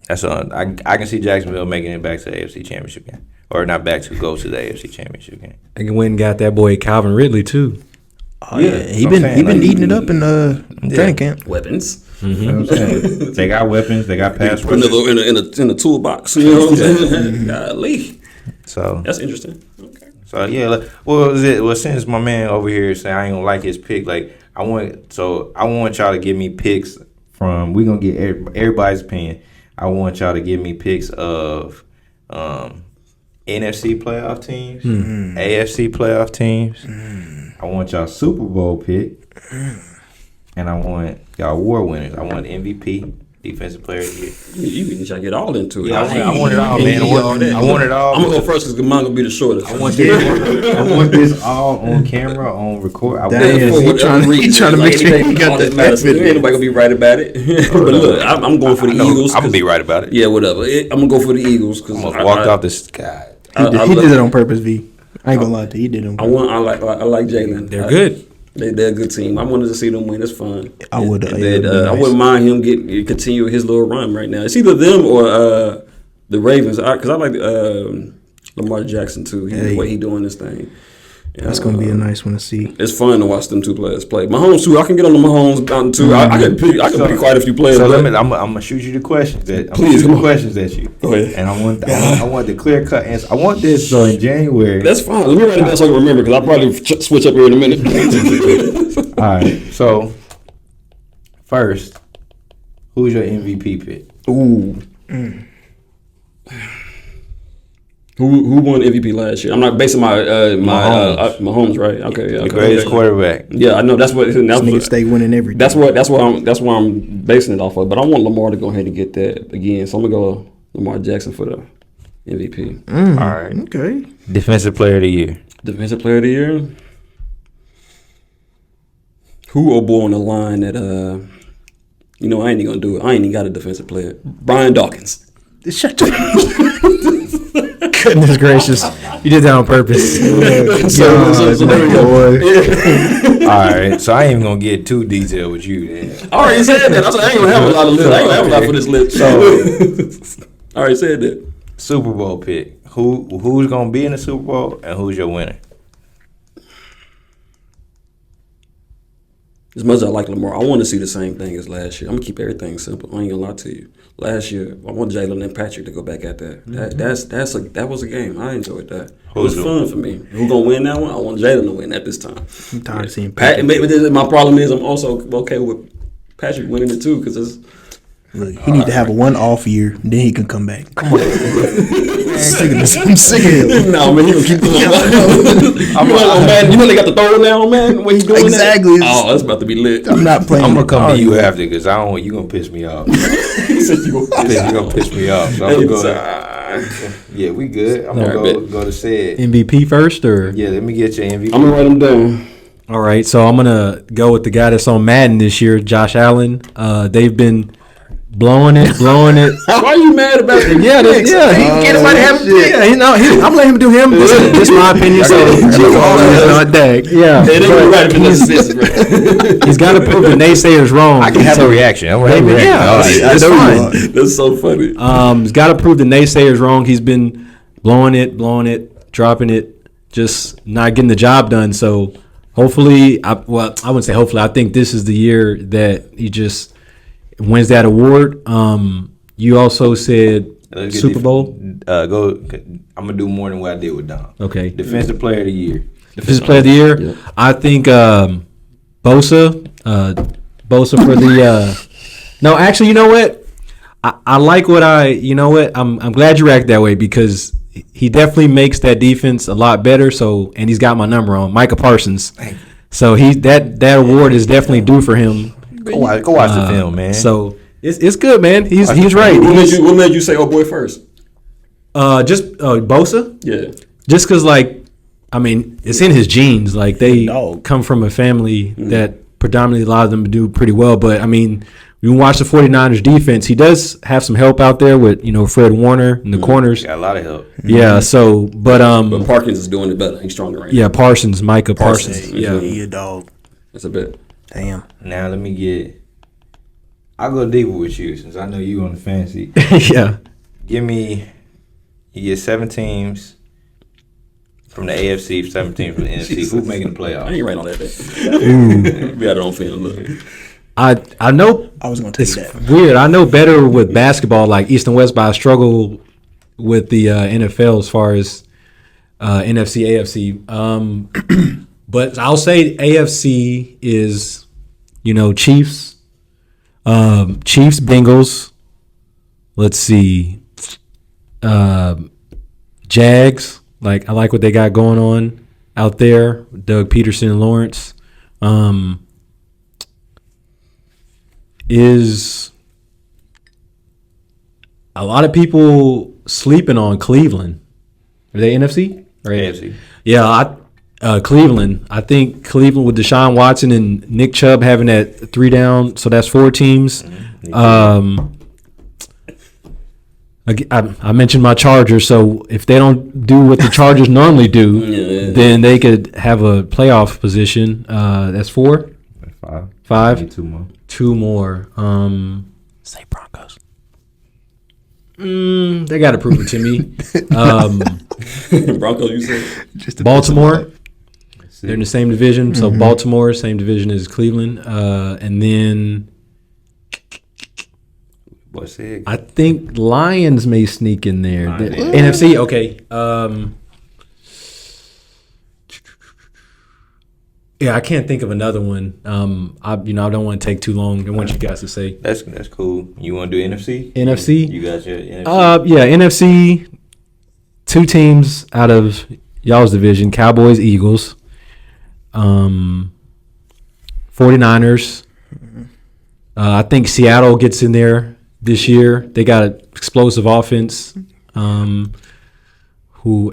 That's all. I can see Jacksonville making it back to the AFC Championship game, or not back to go to the AFC Championship game. They went and got that boy Calvin Ridley too. Oh yeah, he I'm been saying, he been like, eating it up in training camp. Weapons. You know what I'm saying? They got weapons. They got pass Put in rushers. a toolbox. You know what I'm saying? Golly. So That's interesting. Okay. So yeah, well since my man over here saying I ain't gonna like his pick, like I want y'all to give me picks from. We gonna get everybody's opinion. I want y'all to give me picks of NFC playoff teams, AFC playoff teams. I want y'all Super Bowl pick, and I want y'all award winners. I want MVP, Defensive Player of the Year. You can try to get all into it. Yeah, I want it all, man. I want it all. I'm gonna go first because mine gonna be the shortest. I want this all on camera, on record. I Damn. want He trying to make sure he got the matters. Ain't video. nobody gonna be right about it. But look, I'm going for the Eagles. I'm gonna be right about it. Yeah, whatever. I'm gonna go for the Eagles because Almost walked off the sky. He did it on purpose, V. I ain't gonna lie to you. He did it on purpose. I like Jalen. They're good. They're a good team. I wanted to see them win. It's fun. I would. And then, I wouldn't mind him continue his little run right now. It's either them or the Ravens. Because I like Lamar Jackson too. The way he doing this thing. That's gonna be a nice one to see. It's fun to watch them two players play. Mahomes too. I can get on the Mahomes mountain too. I can pick quite a few players. So but- I'm gonna shoot you the questions. Please, come on. questions at you. Go ahead. And I want the clear cut answer. I want this so in January. That's fine. Let me write it down so I can remember because I'll probably switch up here in a minute. All right. So first, who's your MVP pick? Ooh, Who won MVP last year? I'm not basing my Mahomes, right? Okay, yeah. The Okay, greatest okay. quarterback. Yeah, I know. That's what. niggas stay winning everything. That's why I'm basing it off of. But I want Lamar to go ahead and get that again. So I'm gonna go Lamar Jackson for the MVP. All right. Okay. Defensive Player of the Year. Defensive Player of the Year. Who or boy on the line that You know, I ain't even gonna do it. I ain't even got a defensive player. Brian Dawkins. Shut your Goodness gracious, you did that on purpose. So there we go. All right, so I ain't even gonna get too detailed with you then. I already said that. I said I ain't gonna have a lot of list. I ain't gonna have a lot for this list. So I already said that. Super Bowl pick. Who's gonna be in the Super Bowl and who's your winner? As much as I like Lamar, I want to see the same thing as last year. I'm gonna keep everything simple. I ain't gonna lie to you. Last year, I want Jalen and Patrick to go back at that. That was a game. I enjoyed that. It was fun for me. Who gonna win that one? I want Jalen to win that this time. I'm tired of seeing Pat. My problem is I'm also okay with Patrick winning it too because it's. Look, he need to have a one off year, and then he can come back. Come on, I'm sick of this. I'm sick of him. No, man, he gonna keep going. Man, you know they got the throw now, man. When he doing Exactly. That? Oh, that's about to be lit. I'm not playing. I'm gonna come to you after because I don't want you gonna piss me off. He said you gonna piss me off. So I'm gonna go. Yeah, we good. I'm gonna go to said MVP first, or yeah. Let me get your MVP. I'm gonna write him down. all right. So I'm gonna go with the guy that's on Madden this year, Josh Allen. They've been blowing it. Why are you mad about it? Yeah. Can't nobody have it. Yeah, I'm letting him do him. This is my opinion. So yeah. They didn't write him in the He's got to prove the naysayers wrong. I can have a reaction. I'm gonna have a reaction. Yeah, that's fine. That's so funny. He's got to prove the naysayers wrong. He's been blowing it, dropping it, just not getting the job done. So hopefully, I wouldn't say hopefully. I think this is the year that he just wins that award. You also said Super Bowl. Go. I'm gonna do more than what I did with Dom. Okay. Defensive Player of the Year. Defensive Player of the Year. Yeah. I think Bosa. Bosa for the. No, actually, you know what? I like what you know what? I'm glad you react that way because he definitely makes that defense a lot better. So, and he's got my number on Micah Parsons. So that award is definitely due for him. Go watch the film, man. So it's good, man. He's right. What made you say oh boy first? Just Bosa. Yeah. Just because, like, I mean, it's in his genes. Like, they Dog. come from a family that predominantly allowed them to do pretty well. But, I mean, when you watch the 49ers defense, he does have some help out there with, Fred Warner in the corners. Got a lot of help. Yeah, so, but Parkins is doing it better. He's stronger right now. yeah, Micah Parsons. Yeah. He a dog. That's a bit. Damn. Now let me get. I'll go deeper with you since I know you on the fantasy. Yeah. Give me. You get 7 teams from the AFC, 7 teams from the NFC. Who's making the I playoffs? ain't right on that. We had our own feeling. Look. I know I was gonna take it's that. weird. I know better with basketball, like East and West, but I struggle with the NFL as far as NFC, AFC. But I'll say AFC is, Chiefs, Bengals. Let's see, Jags. Like I like what they got going on out there. Doug Peterson and Lawrence. Is a lot of people sleeping on Cleveland. Are they NFC? Or AFC. Yeah, Cleveland. I think Cleveland with Deshaun Watson and Nick Chubb having that 3 down, so that's 4 teams. I mentioned my Chargers, so if they don't do what the Chargers normally do, then they could have a playoff position. That's 4? 5? Need 2 more. 2 more. Say Broncos. They got to prove it to me. Broncos, you said? Just to Baltimore. They're in the same division. So Baltimore, same division as Cleveland. And then What's it? I think Lions may sneak in there. The Lions. NFC, okay. Yeah, I can't think of another one. I don't want to take too long. I want you guys to say That's cool. You want to do NFC? NFC. You got your NFC. Yeah, NFC. 2 teams out of y'all's division: Cowboys, Eagles, 49ers. I think Seattle gets in there this year. They got an explosive offense. Who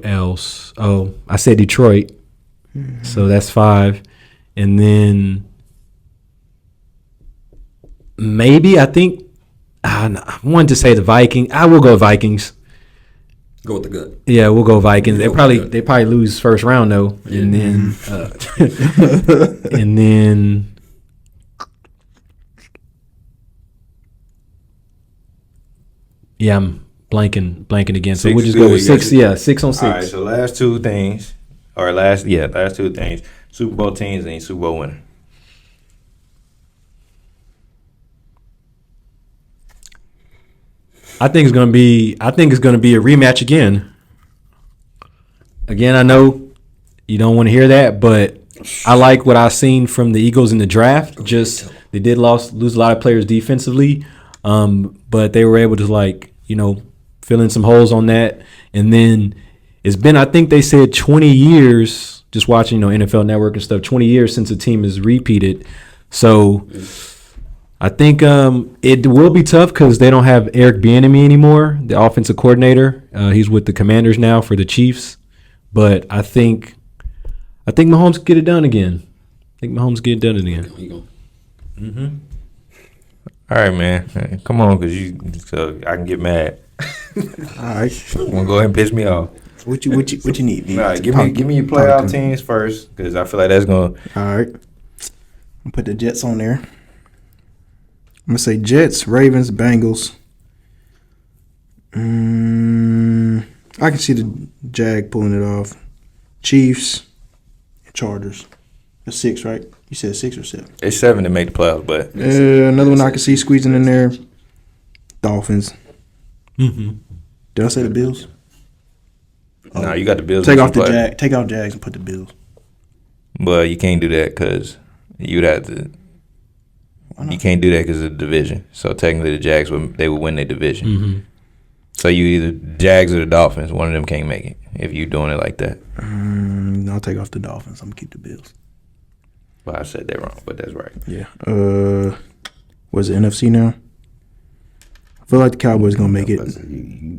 else? Oh, I said Detroit. So that's 5. And then maybe I think I wanted to say the Vikings. I will go Vikings. Go with the gut. Yeah, we'll go Vikings. They probably lose first round though, and then and then yeah, I'm blanking again. So we'll just go with 6. Yeah, 6 on 6. All right, so last two things. Super Bowl teams and Super Bowl winner. I think it's gonna be a rematch again. Again, I know you don't want to hear that, but I like what I've seen from the Eagles in the draft. Just they did lose a lot of players defensively, but they were able to fill in some holes on that. And then it's been, I think they said 20 years. Just watching NFL Network and stuff. 20 years since a team has repeated. So I think it will be tough because they don't have Eric Bieniemy anymore, the offensive coordinator. He's with the Commanders now for the Chiefs. But I think Mahomes get it done again. Mm-hmm. All right, man. Come on, so I can get mad. All right. Want to go ahead and piss me off? What you need? All right, give me your playoff teams first, because I feel like that's going. All right. I'll put the Jets on there. I'm gonna say Jets, Ravens, Bengals. I can see the Jag pulling it off. Chiefs, Chargers. That's 6, right? You said 6 or 7? It's 7 to make the playoffs, but another one I can see squeezing in there. Dolphins. Mm-hmm. Did I say the Bills? No, you got the Bills. Take off the Jag. Take out Jags and put the Bills. But you can't do that because you'd have to. You can't do that because of the division. So technically, the Jags would win their division. Mm-hmm. So you either Jags or the Dolphins. One of them can't make it if you're doing it like that. I'll take off the Dolphins. I'm gonna keep the Bills. Well, I said that wrong, but that's right. Yeah. Was it NFC now? I feel like the Cowboys gonna make it.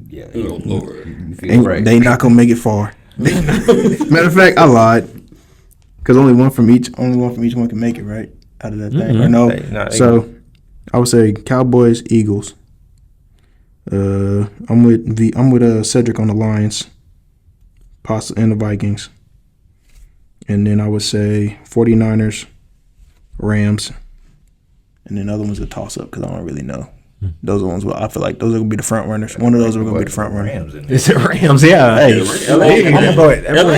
Yeah. Oh, Lord. They not gonna make it far. Matter of fact, I lied. Because only one from each one can make it, right? Out of that thing. Or no. So I would say Cowboys, Eagles. I'm with Cedric on the Lions, and the Vikings. And then I would say 49ers, Rams, and then the other one's a toss-up because I don't really know. Those are ones I feel like those are going to be the front runners. One of those are going to be the front runners. Is it Rams? Yeah. Hey, LA. I'm going to go ahead. LA.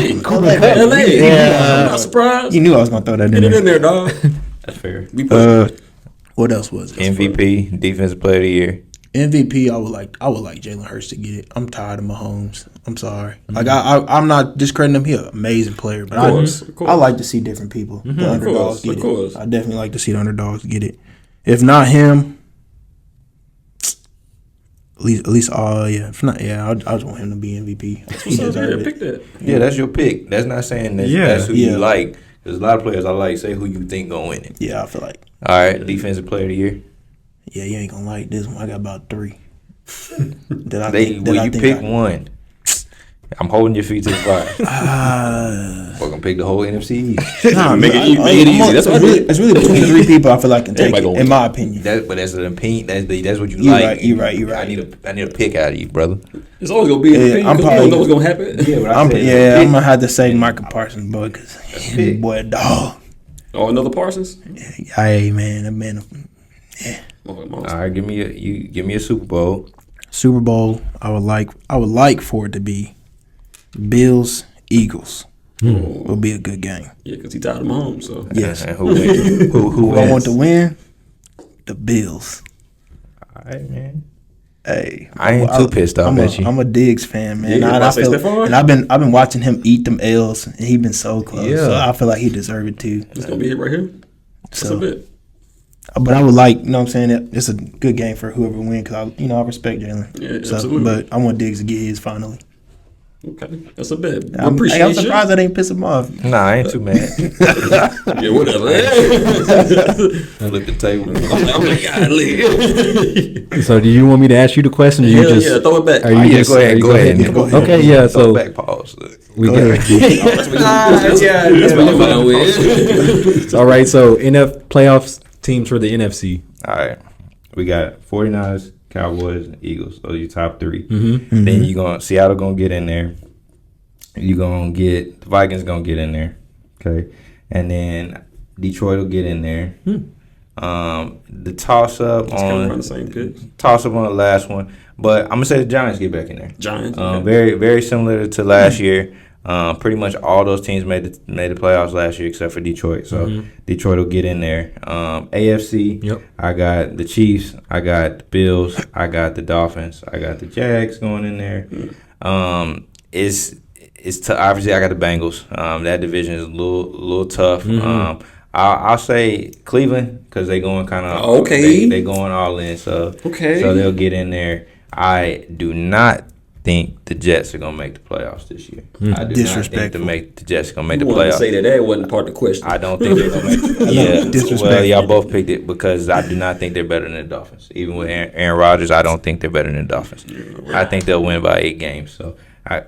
Yeah. I'm not surprised. You knew I was going to throw that in Get it there. in there, dog. That's fair. What else was it? MVP, Defensive Player of the Year. MVP, I would like Jalen Hurts to get it. I'm tired of Mahomes. I'm sorry. Like I'm not discrediting him. He's an amazing player, but I like to see different people. The underdogs get it. I definitely like to see the underdogs get it. If not him, at least if not, I just want him to be MVP. He deserves Pick that. Yeah, that's your pick. That's not saying that's who you like. There's a lot of players I like. Say who you think gonna win it. Yeah, I feel like. All right, Defensive Player of the Year. Yeah, you ain't gonna like this one. I got about 3. You pick one. I'm holding your feet to the fire. We're gonna pick the whole NFC East. Make it easy. That's what I did. It's really between 3 people. I feel like can take it, in my opinion. But that's an opinion. That's what you You're like. You're right. I need a pick out of you, brother. It's always gonna be an opinion because we don't know what's gonna happen. Yeah, I'm gonna have to say Michael Parsons, boy, because boy, dog. Oh, another Parsons? Hey, man, that man. Yeah. All right, give me a Super Bowl. Super Bowl. I would like for it to be Bills, Eagles. Will be a good game. Yeah, because he tied him home. So yes. And who wins? Who I want to win? The Bills. All right, man. Hey, I ain't too pissed off at you. I'm a Diggs fan, man. Yeah, I've been watching him eat them L's, and he been so close. Yeah. So I feel like he deserved it too. it's gonna be it right here. That's a bit. But I would like, you know what I'm saying? It's a good game for whoever wins because I respect Jalen. Yeah, absolutely. But I want Diggs to get his finally. Okay, that's a bit. I'm surprised I didn't piss him off. Nah, I ain't too mad. Yeah, whatever. I looked at the table. I'm like, golly. So do you want me to ask you the question? Or you just throw it back. Are you just, go ahead. Go ahead. Okay, yeah. Throw So back pause. we got. That's what I'm fine with. All right. So playoffs teams for the NFC. All right. We got 49ers, Cowboys, and Eagles. Those are your top three. Mm-hmm. Then Seattle gonna get in there. You gonna get the Vikings gonna get in there. Okay. And then Detroit will get in there. The toss up on the same picks. Toss up on the last one, but I'm gonna say the Giants get back in there. Giants. Okay. Very very similar to last year. Pretty much all those teams made the playoffs last year except for Detroit. So Detroit will get in there. AFC. Yep. I got the Chiefs. I got the Bills. I got the Dolphins. I got the Jags going in there. Obviously I got the Bengals. That division is a little tough. I'll say Cleveland because they going kind of okay. They going all in, so okay. So they'll get in there. I do not think the Jets are gonna make the playoffs this year. I do not think the Jets are gonna make the playoffs. playoffs. Say that wasn't part of the question. I don't think they're gonna make. Well, y'all both picked it because I do not think they're better than the Dolphins. Even with Aaron Rodgers, I don't think they're better than the Dolphins. I think they'll win by 8 games. So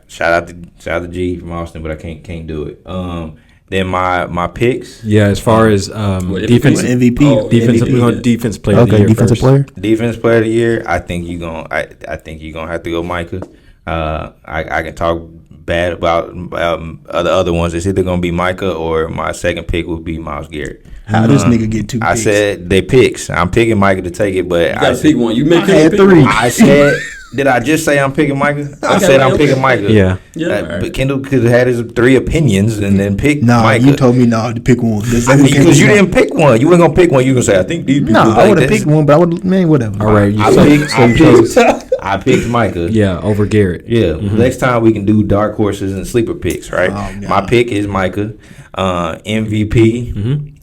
shout out to G from Austin, but I can't do it. Then my picks. Yeah, as far as defense MVP, defensive, we're going defense player of the year defensive first. player. Defense player of the year. I think you're gonna have to go Micah. I can talk bad about the other ones. It's either gonna be Micah or my second pick would be Myles Garrett. How this nigga get 2 picks? I said they picks. I'm picking Micah to take it, but you gotta pick one. You make had 3. I said. Did I just say I'm picking Micah? I said I'm picking Micah. Yeah. But Kendall could have had his 3 opinions and then pick Micah. You told me to pick one. Because you didn't pick one. You weren't gonna pick one. You were gonna say I think these people. I would have picked one, but I would whatever. All right. I picked Micah. Yeah, over Garrett. Yeah. Next time we can do dark horses and sleeper picks, right? Oh, my pick is Micah. MVP.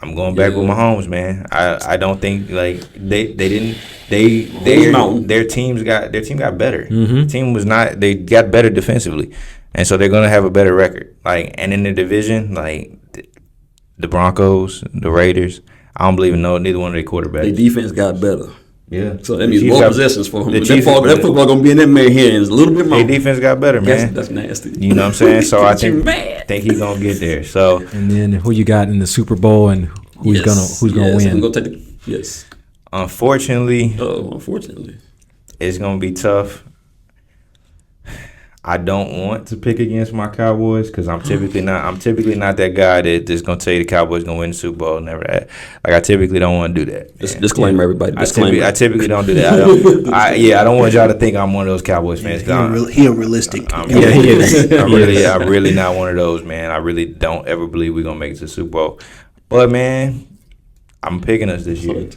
I'm going back with Mahomes, man. I don't think like their team got better. The team was not. They got better defensively, and so they're gonna have a better record. Like, and in the division, like the Broncos, the Raiders, I don't believe in neither one of their quarterbacks. Their defense got better. Yeah, so that means more possessions for him. That football gonna be in that man hands a little bit more. Their defense got better, man. That's nasty. You know what I'm saying? So I think he's gonna get there. So and then who you got in the Super Bowl and who's gonna win? Gonna take yes. Unfortunately, it's gonna be tough. I don't want to pick against my Cowboys because I'm typically not that guy that's gonna tell you the Cowboys gonna win the Super Bowl. Never that. Like I typically don't want to do that. Disclaimer, everybody. Disclaimer. I typically don't do that. I don't want y'all to think I'm one of those Cowboys fans. He realistic. He is. I'm really not one of those, man. I really don't ever believe we're gonna make it to the Super Bowl. But man, I'm picking us this year.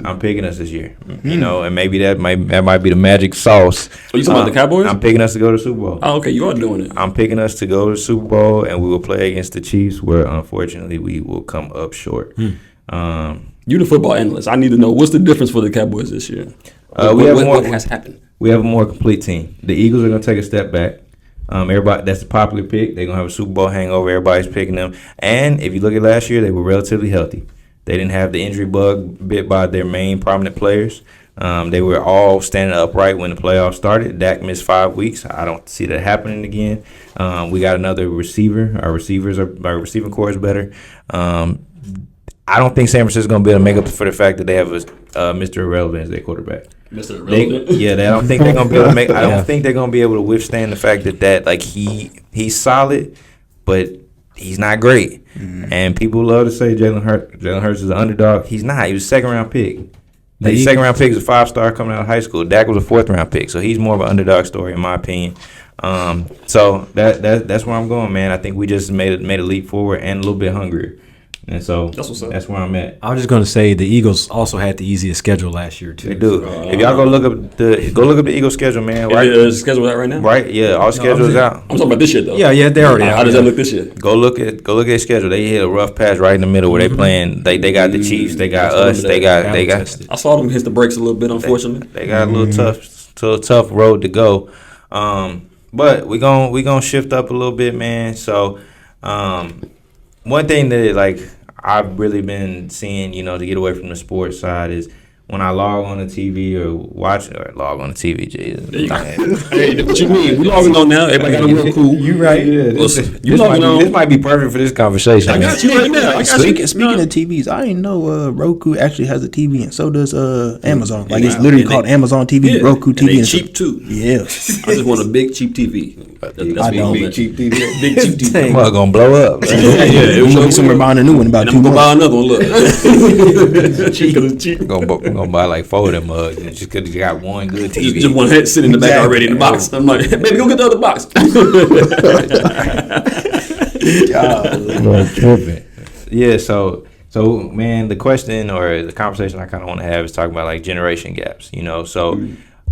You know, and maybe that might be the magic sauce. Are you talking about the Cowboys? I'm picking us to go to the Super Bowl. Oh, okay, you are doing it. I'm picking us to go to the Super Bowl, and we will play against the Chiefs, where unfortunately we will come up short. You the football analyst. I need to know what's the difference for the Cowboys this year. What has happened? We have a more complete team. The Eagles are going to take a step back. Everybody, that's the popular pick. They're going to have a Super Bowl hangover. Everybody's picking them. And if you look at last year, they were relatively healthy. They didn't have the injury bug bit by their main prominent players. They were all standing upright when the playoffs started. Dak missed 5 weeks. I don't see that happening again. We got another receiver. Our receiving core is better. I don't think San Francisco is going to be able to make up for the fact that they have Mr. Irrelevant as their quarterback. Mr. Irrelevant. I don't think they're going to be able to make. I don't think they're going to be able to withstand the fact that like he's solid, but he's not great. And people love to say Jalen Hurts is an underdog. He's not. He was a second-round pick. The second-round pick is a 5-star coming out of high school. Dak was a 4th-round pick, so he's more of an underdog story in my opinion. So that's where I'm going, man. I think we just made a leap forward and a little bit hungrier. And so that's where I'm at. I was just going to say the Eagles also had the easiest schedule last year too. They do. If y'all go look up the Eagles schedule, man. Right? Is the schedule out right now? Right. Yeah. All schedules out. I'm talking about this year though. Yeah. They already out. How does that look this year? Go look at their schedule. They hit a rough patch right in the middle where they playing. They got the Chiefs. They got us. They got. I saw them hit the brakes a little bit. Unfortunately, they got a little tough road to go. But we gonna shift up a little bit, man. So, one thing that like I've really been seeing, to get away from the sports side is when I log on the TV or watch or log on the TV, Jesus. Hey, what you mean? We logging on now. Everybody got a Roku. You right. Yeah, this might be perfect for this conversation. I got you right now. Speaking of TVs, I didn't know Roku actually has a TV, and so does Amazon. Like it's literally called Amazon TV, Roku TV. And they and cheap too. Yeah, I just want a big cheap TV. That's big cheap TV. Big cheap TV. Well, gonna blow up. Yeah, I'm gonna be somewhere buying a new one in about and 2 I'm gonna months. buy another one. Look, cheap because it's cheap. Gonna buy like 4 of them mugs just because you got one good TV. Just one head sitting in the back already in the box. I'm like, baby, go get the other box. Yeah, so man, the question or the conversation I kind of want to have is talking about like generation gaps. So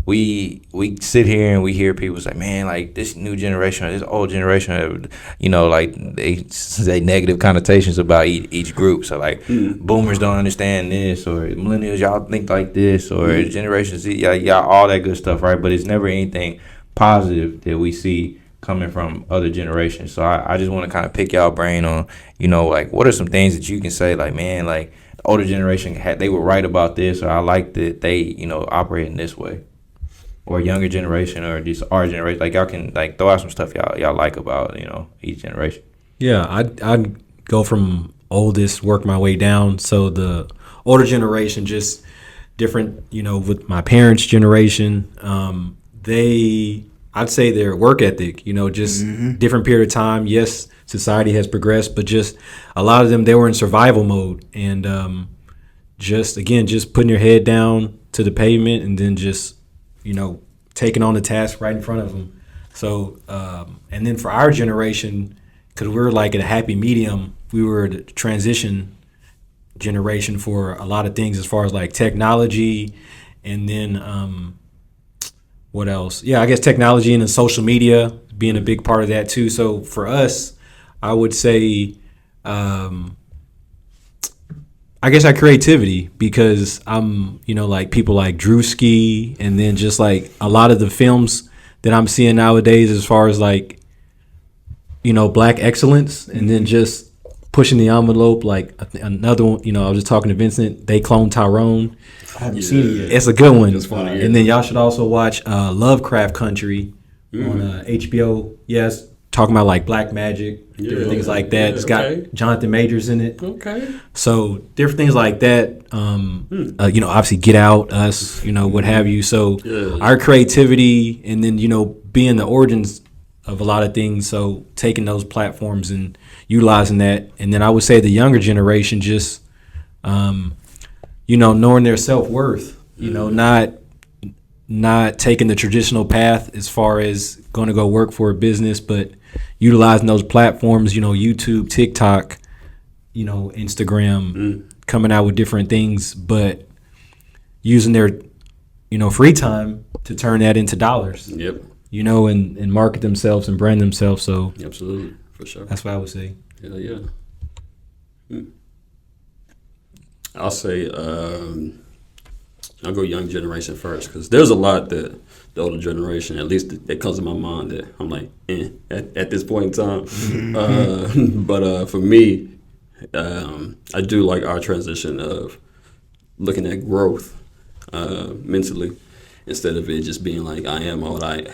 we sit here and we hear people say, man, like this new generation or this old generation, like they say negative connotations about each group. So like boomers don't understand this, or millennials, y'all think like this, or Generation Z, y'all all that good stuff, right? But it's never anything positive that we see coming from other generations. So I just want to kind of pick y'all brain on, like what are some things that you can say, like, man, like the older generation they were right about this, or I like that they, operate in this way. Or younger generation, or just our generation, like y'all can like throw out some stuff y'all like about each generation. Yeah, I'd go from oldest, work my way down. So the older generation, just different. With my parents' generation, I'd say their work ethic. Just different period of time. Yes, society has progressed, but just a lot of them, they were in survival mode, and just putting your head down to the pavement, and then just taking on the task right in front of them. So, and then for our generation, because we were like at a happy medium, we were the transition generation for a lot of things as far as like technology, and then what else? Yeah, I guess technology and then social media being a big part of that too. So for us, I would say, I guess our creativity, because I'm, like people like Drewski, and then just like a lot of the films that I'm seeing nowadays as far as like, Black excellence, and then just pushing the envelope. Like another one, I was just talking to Vincent, They Cloned Tyrone. I haven't seen it yet. It's a good one. It's funny, yeah. And then y'all should also watch Lovecraft Country on HBO. Yes, talking about like black magic, different things like that. It's got Jonathan Majors in it. Okay. So different things like that. Obviously Get Out, Us, what have you. So our creativity, and then being the origins of a lot of things. So taking those platforms and utilizing that, and then I would say the younger generation just, knowing their self-worth. Not taking the traditional path as far as going to go work for a business, but utilizing those platforms, YouTube, TikTok, Instagram, coming out with different things, but using their, free time to turn that into dollars. Yep. And market themselves and brand themselves. So Absolutely, for sure. that's what I would say. Hell yeah. I'll say I'll go young generation first, because there's a lot that the older generation, at least that comes to my mind, that I'm like, at this point in time. But for me, I do like our transition of looking at growth mentally, instead of it just being like I am who I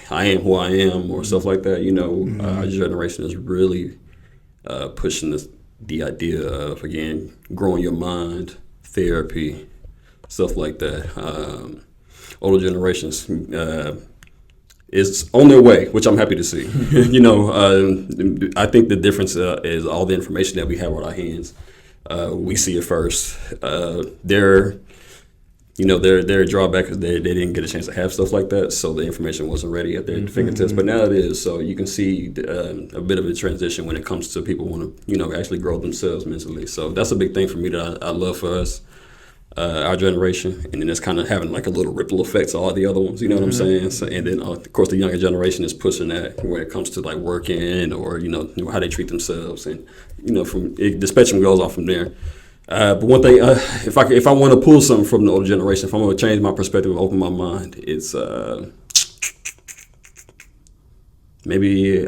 am, or stuff like that. Our generation is really pushing the idea of, again, growing your mind, therapy, stuff like that. Older generations is on their way, which I'm happy to see. I think the difference is all the information that we have at our hands. We see it first. Their drawback is they didn't get a chance to have stuff like that, so the information wasn't ready at their fingertips. But now it is, so you can see a bit of a transition when it comes to people want to actually grow themselves mentally. So that's a big thing for me that I love for us. Our generation, and then it's kind of having like a little ripple effect to all the other ones, what I'm saying? So, and then of course the younger generation is pushing that when it comes to like working, or how they treat themselves, and the spectrum goes off from there. But one thing, if I want to pull something from the older generation, if I'm going to change my perspective, open my mind, it's maybe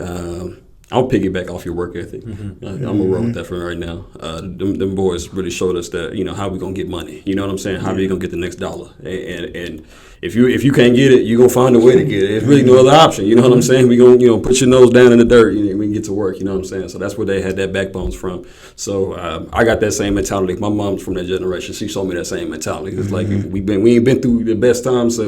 I'll piggyback off your work ethic. I'm gonna roll with that for right now. Them boys really showed us that how we gonna get money. You know what I'm saying? How we gonna get the next dollar? And if you can't get it, you gonna find a way to get it. There's really no other option. You know what I'm saying? We gonna put your nose down in the dirt. We can get to work. You know what I'm saying? So that's where they had that backbones from. So I got that same mentality. My mom's from that generation. She showed me that same mentality. It's like we ain't been through the best times,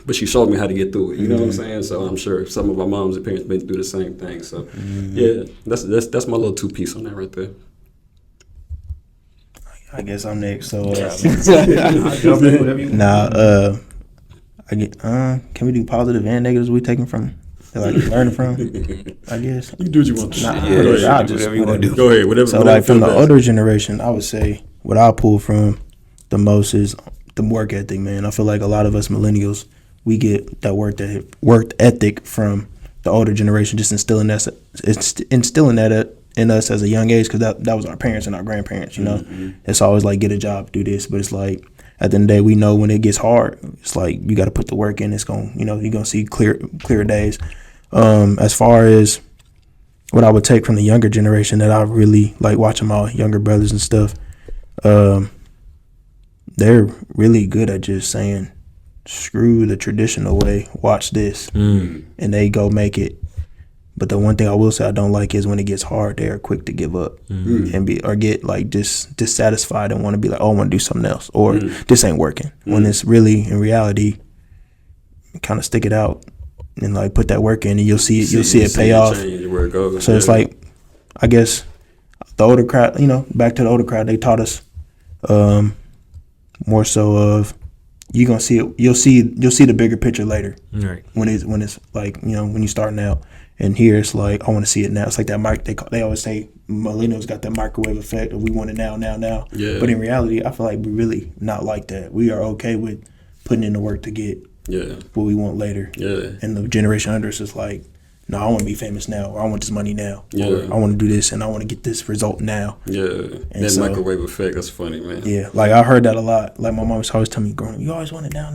but she showed me how to get through it. You know what I'm saying? So I'm sure some of our moms and parents been through the same thing. So yeah, that's my little 2-piece on that right there. I guess I'm next. So can we do positive and negatives we taking from, like learning from? I guess You do what you want to. I'll just whatever you want to do. Go ahead. Whatever. So whatever like from the best. older generation, I would say what I pull from the most is the work ethic. Man, I feel like a lot of us millennials, we get that work ethic from the older generation, just instilling that in us as a young age, because that was our parents and our grandparents. It's always like get a job, do this, but it's like at the end of the day, we know when it gets hard, it's like you got to put the work in. It's going, you're gonna see clear days. As far as what I would take from the younger generation, that I really like watching my younger brothers and stuff, they're really good at just saying, screw the traditional way, watch this, and they go make it. But the one thing I will say I don't like is when it gets hard, they are quick to give up and get like dissatisfied and want to be like, oh, I want to do something else, or this ain't working. When it's really in reality, kind of stick it out and like put that work in, and you'll see it pay off. Where it goes. So it's like, I guess the older crowd, back to the older crowd, they taught us more so of, you're gonna see it. You'll see the bigger picture later. Right. When it's like when you're starting out. And here it's like, I want to see it now. It's like that they always say millennials got that microwave effect of we want it now. Yeah. But in reality, I feel like we're really not like that. We are okay with putting in the work to get what we want later. Yeah. And the generation under us is like, no, I want to be famous now, or I want this money now, Yeah. or I want to do this and I want to get this result now. Yeah. And That so, microwave effect, that's funny, man. Yeah, like I heard that a lot. Like my mom was always telling me, growing up, you always want it now.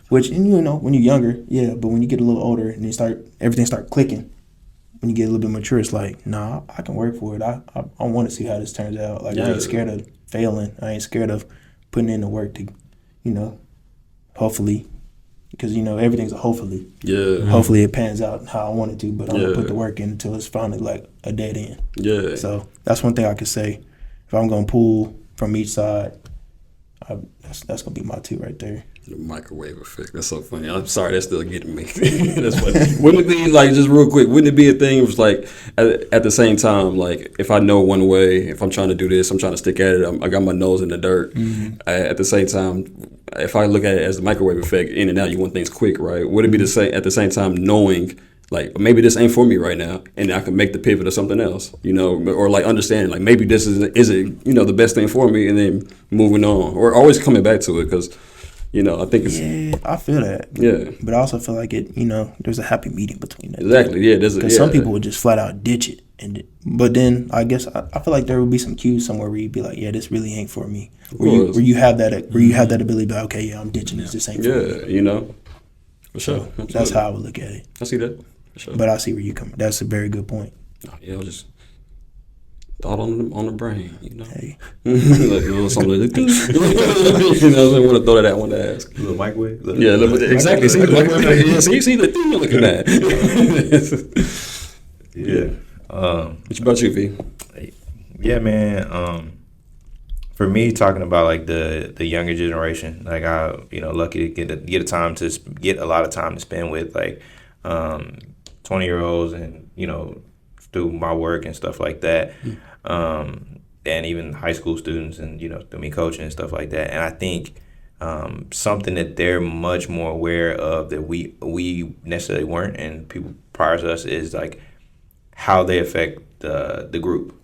Which, and when you're younger, yeah, but when you get a little older and everything start clicking, when you get a little bit mature, it's like, nah, I can work for it. I want to see how this turns out. Like, I ain't scared of failing. I ain't scared of putting in the work to, hopefully, because, everything's a hopefully. Yeah. Hopefully it pans out how I want it to, but I'm going to put the work in until it's finally like a dead end. Yeah. So that's one thing I could say. If I'm going to pull from each side, that's going to be my 2 right there. The microwave effect. That's so funny. I'm sorry, that's still getting me. That's funny. Wouldn't it be like, just real quick, wouldn't it be a thing? It was like at the same time, like if I know one way, if I'm trying to do this, I'm trying to stick at it. I got my nose in the dirt. At the same time, if I look at it as the microwave effect, in and out, you want things quick, right? Would it be the same at the same time, knowing like maybe this ain't for me right now, and I can make the pivot to something else, or like understanding like maybe this isn't the best thing for me, and then moving on, or always coming back to it, because. I think it's... Yeah, I feel that. Yeah. But I also feel like it, there's a happy medium between that. Exactly, yeah. Because some people would just flat out ditch it. But then I guess I feel like there would be some cues somewhere where you'd be like, yeah, this really ain't for me. Where you have that ability to be like, okay, yeah, I'm ditching this. This ain't for me. Yeah, For sure. So that's how I would look at it. I see that. For sure. But I see where you come. That's a very good point. Yeah, just thought on the brain, Hey. like, something like that. I want to throw that out. I want to ask. Little microwave. Exactly. See the thing you're looking at. Yeah. What about you, V? Yeah, man. For me, talking about like the younger generation, like I, lucky to get a lot of time to spend with like 20-year-olds, and through my work and stuff like that, and even high school students, and through me coaching and stuff like that. And I think something that they're much more aware of that we necessarily weren't, and people prior to us, is like how they affect the group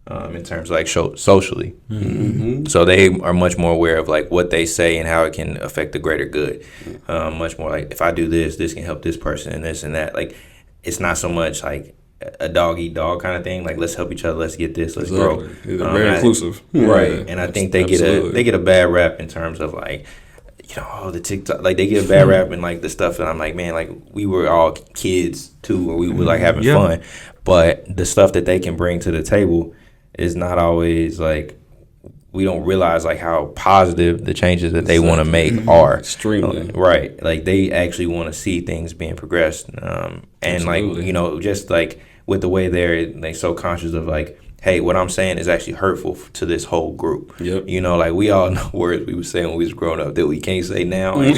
in terms of like socially. Mm-hmm. So they are much more aware of like what they say and how it can affect the greater good. Much more like, if I do this can help this person and this and that. Like, it's not so much like a dog eat dog kind of thing. Like, let's help each other, let's get this, let's grow. They're very inclusive, right? And I think they get a bad rap in terms of like, you know, the TikTok, like they get a bad rap and like the stuff, and I'm like, man, like we were all kids too, or we were like having fun, but the stuff that they can bring to the table is not always like, we don't realize like how positive the changes that they want to make are. Extremely. Right. Like they actually want to see things being progressed. And Absolutely. like, you know, just like with the way they so conscious of like, hey, what I'm saying is actually hurtful to this whole group. Yep. You know, like we all know words we were saying when we was growing up that we can't say now. Right.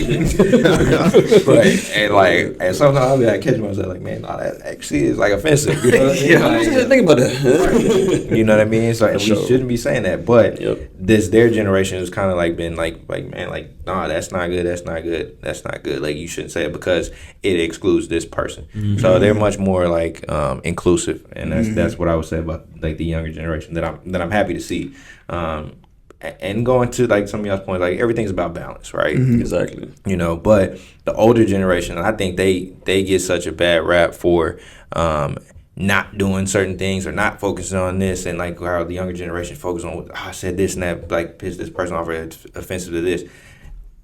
And like, and sometimes I'll be like, catch myself like, man, nah, that actually is like offensive. You know what I mean? I was Like, think about that. you know what I mean? So we sure. shouldn't be saying that. But Yep. their generation has kind of like been like man, like nah, that's not good. That's not good. That's not good. Like you shouldn't say it because it excludes this person. So they're much more like inclusive, and that's what I would say about like the younger generation that I'm happy to see. And going to like some of y'all's points, like everything's about balance, right? Exactly. You know, but the older generation, I think they get such a bad rap for not doing certain things or not focusing on this, and like how the younger generation focus on, I said this and that, like pissed this person off or it's offensive to this.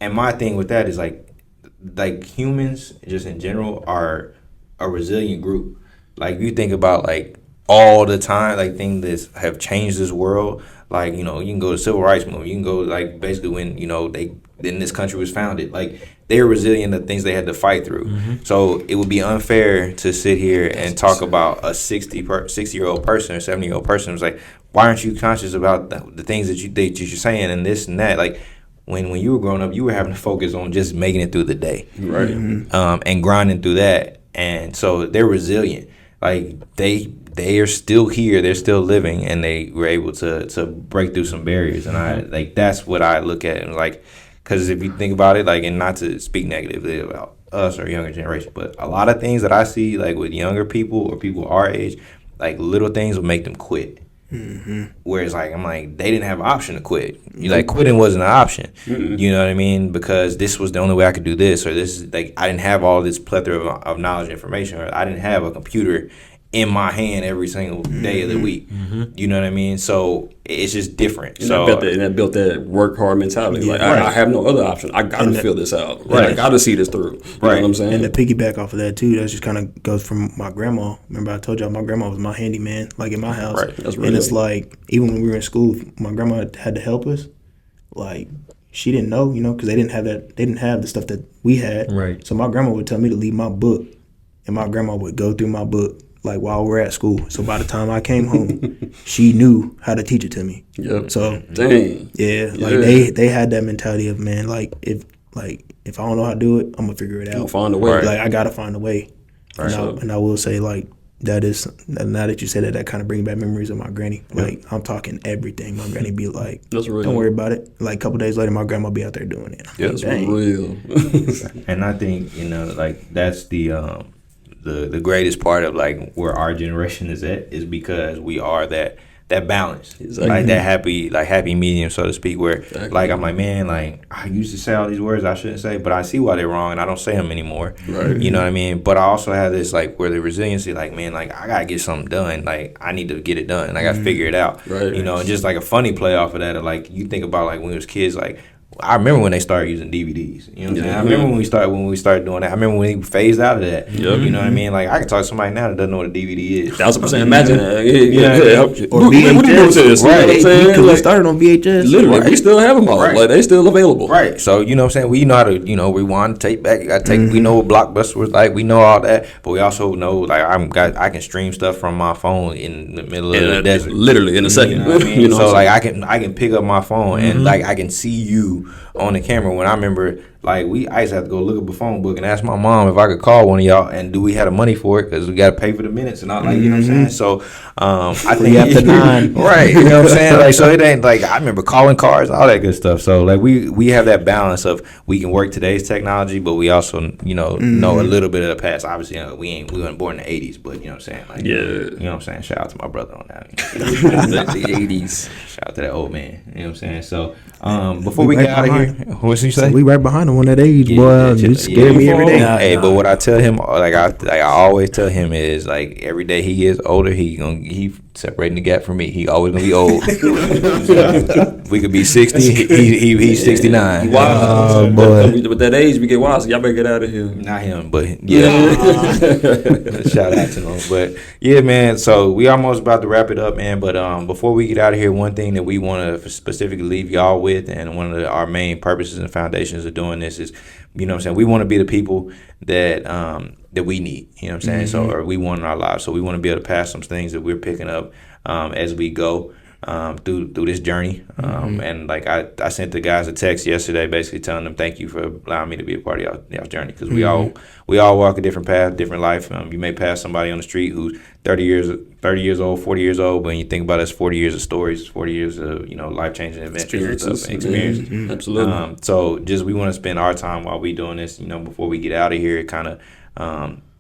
And my thing with that is like humans just in general are a resilient group. Like you think about like all the time, like things that have changed this world. Like, you know, you can go to civil rights movement. You can go like basically when, you know, then this country was founded. Like they're resilient to things they had to fight through. So it would be unfair to sit here and talk about a 60-year-old person or 70-year-old person. It's like, why aren't you conscious about the things that you're saying and this and that? Like when you were growing up, you were having to focus on just making it through the day, Right. and grinding through that. And so they're resilient. Like they are still here, they're still living, and they were able to break through some barriers. And I like that's what I look at, and like, because if you think about it, like, and not to speak negatively about us or younger generation, but a lot of things that I see like with younger people or people our age, like little things will make them quit. Whereas like I'm like, they didn't have an option to quit. You like quitting wasn't an option. You know what I mean? Because this was the only way I could do this, or this is like I didn't have all this plethora of knowledge and information, or I didn't have a computer in my hand every single day of the week. You know what I mean? So it's just different. And so that built that work hard mentality. Like I have no other option. I gotta feel this out. Right. I gotta see this through. You know what I'm saying? And to piggyback off of that too, that just kind of goes from my grandma. Remember I told y'all my grandma was my handyman, like in my house. Right. That's and real. it's like, even when we were in school, my grandma had to help us. Like she didn't know, you know, because they didn't have that. They didn't have the stuff that we had. Right. So my grandma would tell me to leave my book, and my grandma would go through my book like while we're at school. So by the time I came home, she knew how to teach it to me. Yep. So Dang. yeah, like they had that mentality of, man, like if I don't know how to do it, I'm gonna figure it out. You'll find a way. Like I gotta find a way. Right. And I will say, like, that is, now that you said that kind of brings back memories of my granny. Like I'm talking everything. My granny be like, That's real. don't worry about it. Like a couple days later, my grandma be out there doing it. I'm like, That's dang. real. And I think, you know, like that's the greatest part of like where our generation is at, is because we are that balance. Exactly. Like that happy medium, so to speak, where Exactly. like I'm like, man, like I used to say all these words I shouldn't say, but I see why they're wrong and I don't say them anymore. Right. You know what I mean? But I also have this like where the resiliency, like, man, like I gotta get something done. Like I need to get it done. I gotta figure it out. Right. You know, and just like a funny play off of that, of like you think about like when we was kids, like I remember when they started using DVDs. You know what I'm saying? I remember when we started doing that. I remember when we phased out of that. Yep. You know what I mean? Like I can talk to somebody now that doesn't know what a DVD is. 1,000%. Imagine that. Yeah. Or What do you do with this? VHS. You know what I'm saying? Because we Like, started on VHS. literally, we still have them all. Right. Like they still available. Right. So you know what I'm saying? We know how to, you know, rewind, tape back. I take. We know what Blockbuster was like. We know all that, but we also know like I can stream stuff from my phone in the middle of the desert. Literally in a second. You know what I mean? You know So what like I'm saying? I can pick up my phone and like I can see you on the camera. When I remember, like I used to have to go look up a phone book and ask my mom if I could call one of y'all and do we had the money for it, because we got to pay for the minutes and all, like, you know what I'm saying? So I think after 9. right, you know what I'm saying? Like, so it ain't like I remember calling cars, all that good stuff. So like we have that balance of we can work today's technology, but we also, you know a little bit of the past. Obviously, you know, we weren't born in the 80s, but you know what I'm saying? Like, Yeah. you know what I'm saying? Shout out to my brother on that. the 80s. Shout out to that old man. You know what I'm saying? So before we get out of here, what's he say? So we right behind him. on that age, boy. You scare me every day. Hey, but what I tell him, I always tell him is like every day he gets older, he separating the gap from me. He always gonna be old. We could be 60. He's 69. Wow, boy. With that age, we get wild. So y'all better get out of here. Not him, but yeah. Shout out to him. But yeah, man. So we almost about to wrap it up, man. But before we get out of here, one thing that we want to specifically leave y'all with, and one of our main purposes and foundations of doing this is, you know what I'm saying, we want to be the people that that we need, you know what I'm saying? So, or we want in our lives. So we want to be able to pass some things that we're picking up as we go through this journey. And like I sent the guys a text yesterday, basically telling them thank you for allowing me to be a part of y'all journey, because we all walk a different path, different life. You may pass somebody on the street who's 30 years old, 40 years old, but when you think about it, it's 40 years of stories, 40 years of life changing adventures and experiences. Absolutely. So just we want to spend our time while we doing this, before we get out of here, kind of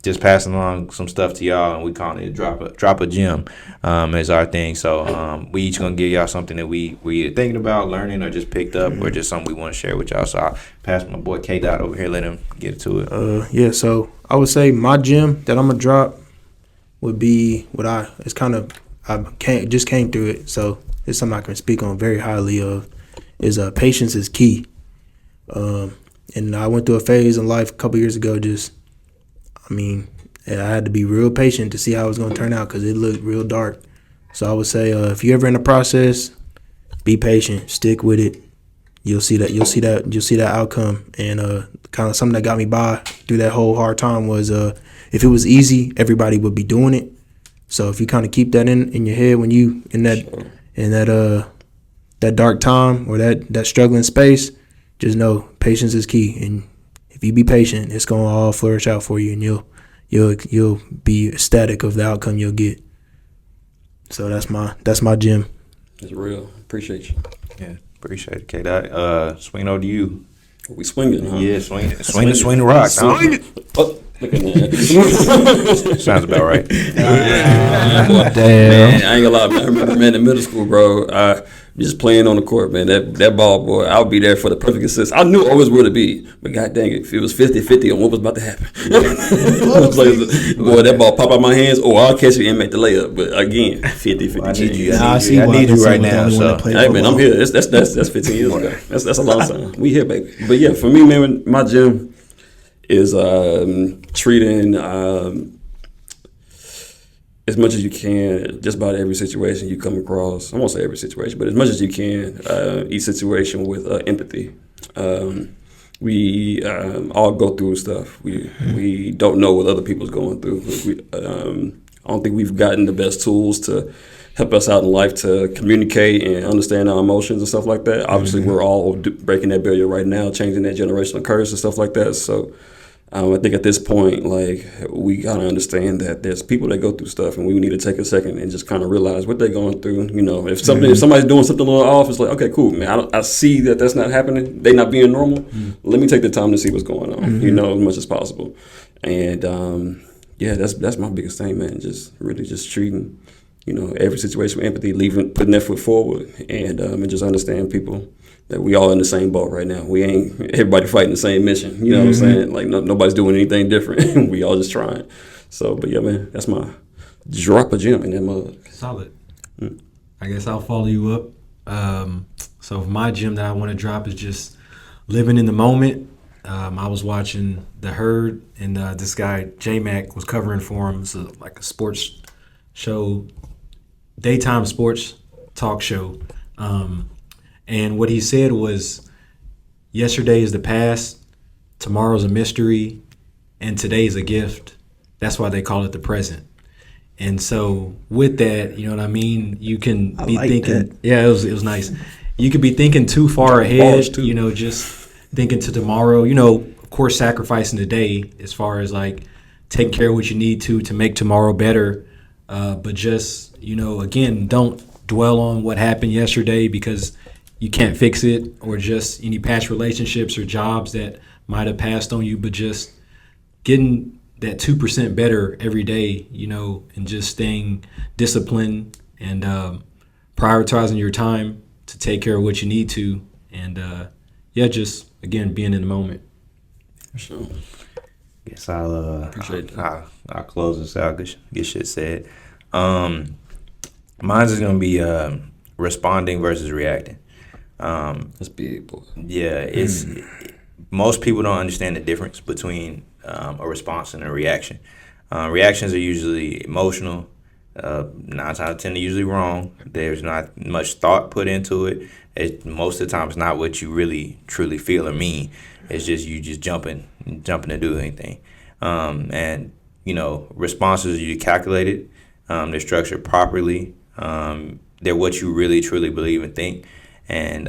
just passing along some stuff to y'all, and we call it drop a gem as our thing. So we each gonna give y'all something that we thinking about learning, or just picked up, or just something we want to share with y'all. So I'll pass my boy K Dot over here, let him get to it. Yeah, so I would say my gem that I'm gonna drop would be I just came through it, so it's something I can speak on very highly of. Is patience is key. And I went through a phase in life a couple years ago. I had to be real patient to see how it was going to turn out, because it looked real dark. So I would say if you're ever in the process, be patient, stick with it. You'll see that outcome. And kind of something that got me by through that whole hard time was if it was easy, everybody would be doing it. So if you kind of keep that in your head when you in that dark time or that struggling space, just know patience is key. And if you be patient, it's gonna all flourish out for you, and you'll be ecstatic of the outcome you'll get. So that's my gem. It's real. Appreciate you. Yeah, appreciate it, K Dot. Swing over to you. We swinging, huh? Yeah, swing the rock. Swing it. Oh, look at that. Sounds about right. Damn. Man, I ain't gonna lie, man. I remember, man, in middle school, bro. Just playing on the court, man. That ball, boy, I would be there for the perfect assist. I knew always where to be, but god dang it, if it was 50-50 on what was about to happen. Boy, that ball pop out my hands, or I'll catch it and make the layup. But again, 50-50 chance. I need you right now. So. Hey, man, I'm here. That's 15 years ago. That's a long time. We here, baby. But yeah, for me, man, my gym is treating as much as you can, just about every situation you come across. I won't say every situation, but as much as you can, each situation with empathy. We all go through stuff. We don't know what other people's going through. I don't think we've gotten the best tools to help us out in life to communicate and understand our emotions and stuff like that. Obviously, we're all breaking that barrier right now, changing that generational curse and stuff like that. So I think at this point, like, we gotta understand that there's people that go through stuff, and we need to take a second and just kind of realize what they're going through. If somebody's doing something a little off, it's like, okay, cool, man. I see that that's not happening. They not being normal. Let me take the time to see what's going on. As much as possible. And that's my biggest thing, man. Just really just treating, every situation with empathy, putting that foot forward, and just understand people. That we all in the same boat right now. We ain't everybody fighting the same mission. You know what I'm saying? Like nobody's doing anything different. We all just trying. So, but yeah, man, that's my drop a gem in that mug. Solid. I guess I'll follow you up. So my gem that I want to drop is just living in the moment. I was watching The Herd, and this guy J-Mac was covering for him. It's like a sports show, daytime sports talk show. And what he said was, yesterday is the past, tomorrow's a mystery, and today's a gift. That's why they call it the present. And so with that, you know what I mean? You can be thinking, that. Yeah, it was nice. You could be thinking too far ahead, just thinking to tomorrow, of course, sacrificing today as far as like taking care of what you need to make tomorrow better. But just, again, don't dwell on what happened yesterday, because you can't fix it, or just any past relationships or jobs that might have passed on you, but just getting that 2% better every day, and just staying disciplined and prioritizing your time to take care of what you need to. And yeah, just again being in the moment. So, Guess I'll Appreciate that. I'll close this out. Get shit said. Mine's is gonna be responding versus reacting. that's big, boy. Yeah, it's most people don't understand the difference between a response and a reaction. Reactions are usually emotional. 9 times out of 10, they're usually wrong. There's not much thought put into it. Most of the time, it's not what you really truly feel or mean. It's just you just jumping to do anything. And responses are calculated. They're structured properly. They're what you really truly believe and think. And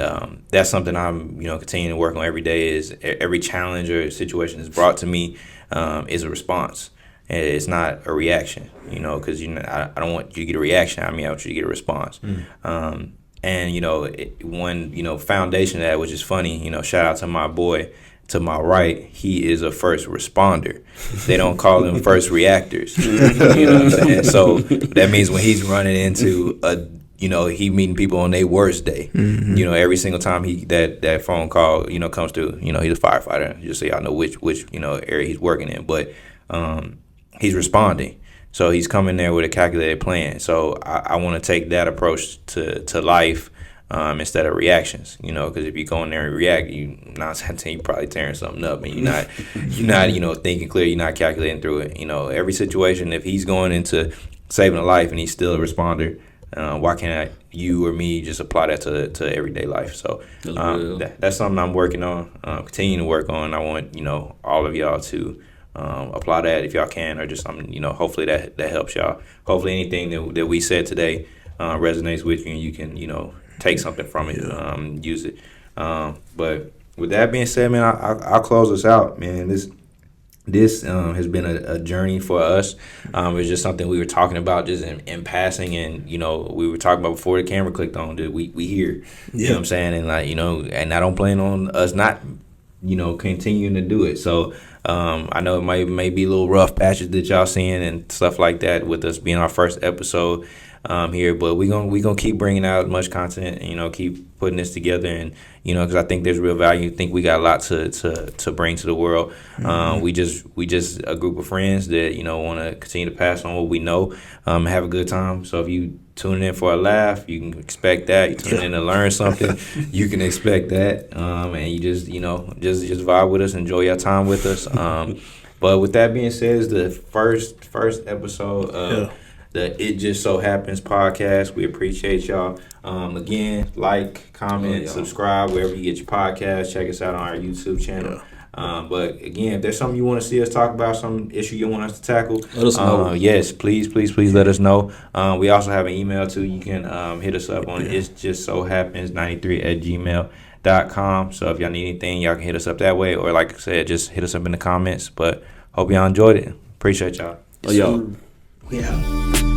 that's something I'm continuing to work on every day. Is every challenge or situation that's brought to me is a response. It's not a reaction, because I don't want you to get a reaction. I want you to get a response. And one foundation of that, which is funny. Shout out to my boy to my right. He is a first responder. They don't call them first reactors. You know what I'm saying? So that means when he's running into he meeting people on their worst day. Every single time that phone call comes through. He's a firefighter. Just so y'all know which area he's working in, but. He's responding. So he's coming there with a calculated plan. So I want to take that approach to life instead of reactions, because if you go in there and react, you're probably tearing something up, and you're not thinking clear, you're not calculating through it. Every situation, if he's going into saving a life and he's still a responder, why can't you or me just apply that to everyday life? So that's something I'm working on, continuing to work on. I want, all of y'all to apply that if y'all can, or just something, hopefully that helps y'all. Hopefully anything that we said today resonates with you, and you can, take something from it, use it. But with that being said, man, I'll close us out, man. This has been a journey for us. It's just something we were talking about just in passing, and we were talking about before the camera clicked on. That we here, you know what I'm saying, and and I don't plan on us not continuing to do it. So I know it may be a little rough patches that y'all seeing and stuff like that with us being our first episode here, but we gonna keep bringing out as much content and keep putting this together, and because I think there's real value. I think we got a lot to bring to the world. We just a group of friends that want to continue to pass on what we know, have a good time. So if you tuning in for a laugh, you can expect that. You tune in to learn something, you can expect that. And you just just vibe with us, enjoy your time with us. But with that being said, it's the first episode of the It Just So Happens podcast. We appreciate y'all. Again, like, comment, subscribe wherever you get your podcast. Check us out on our YouTube channel. But again, if there's something you want to see us talk about, some issue you want us to tackle, let us know. Yes, please let us know. We also have an email too. You can hit us up on It's Just So Happens 93@gmail.com. So if y'all need anything, y'all can hit us up that way, or like I said, just hit us up in the comments. But hope y'all enjoyed it. Appreciate y'all. Y'all. Yeah.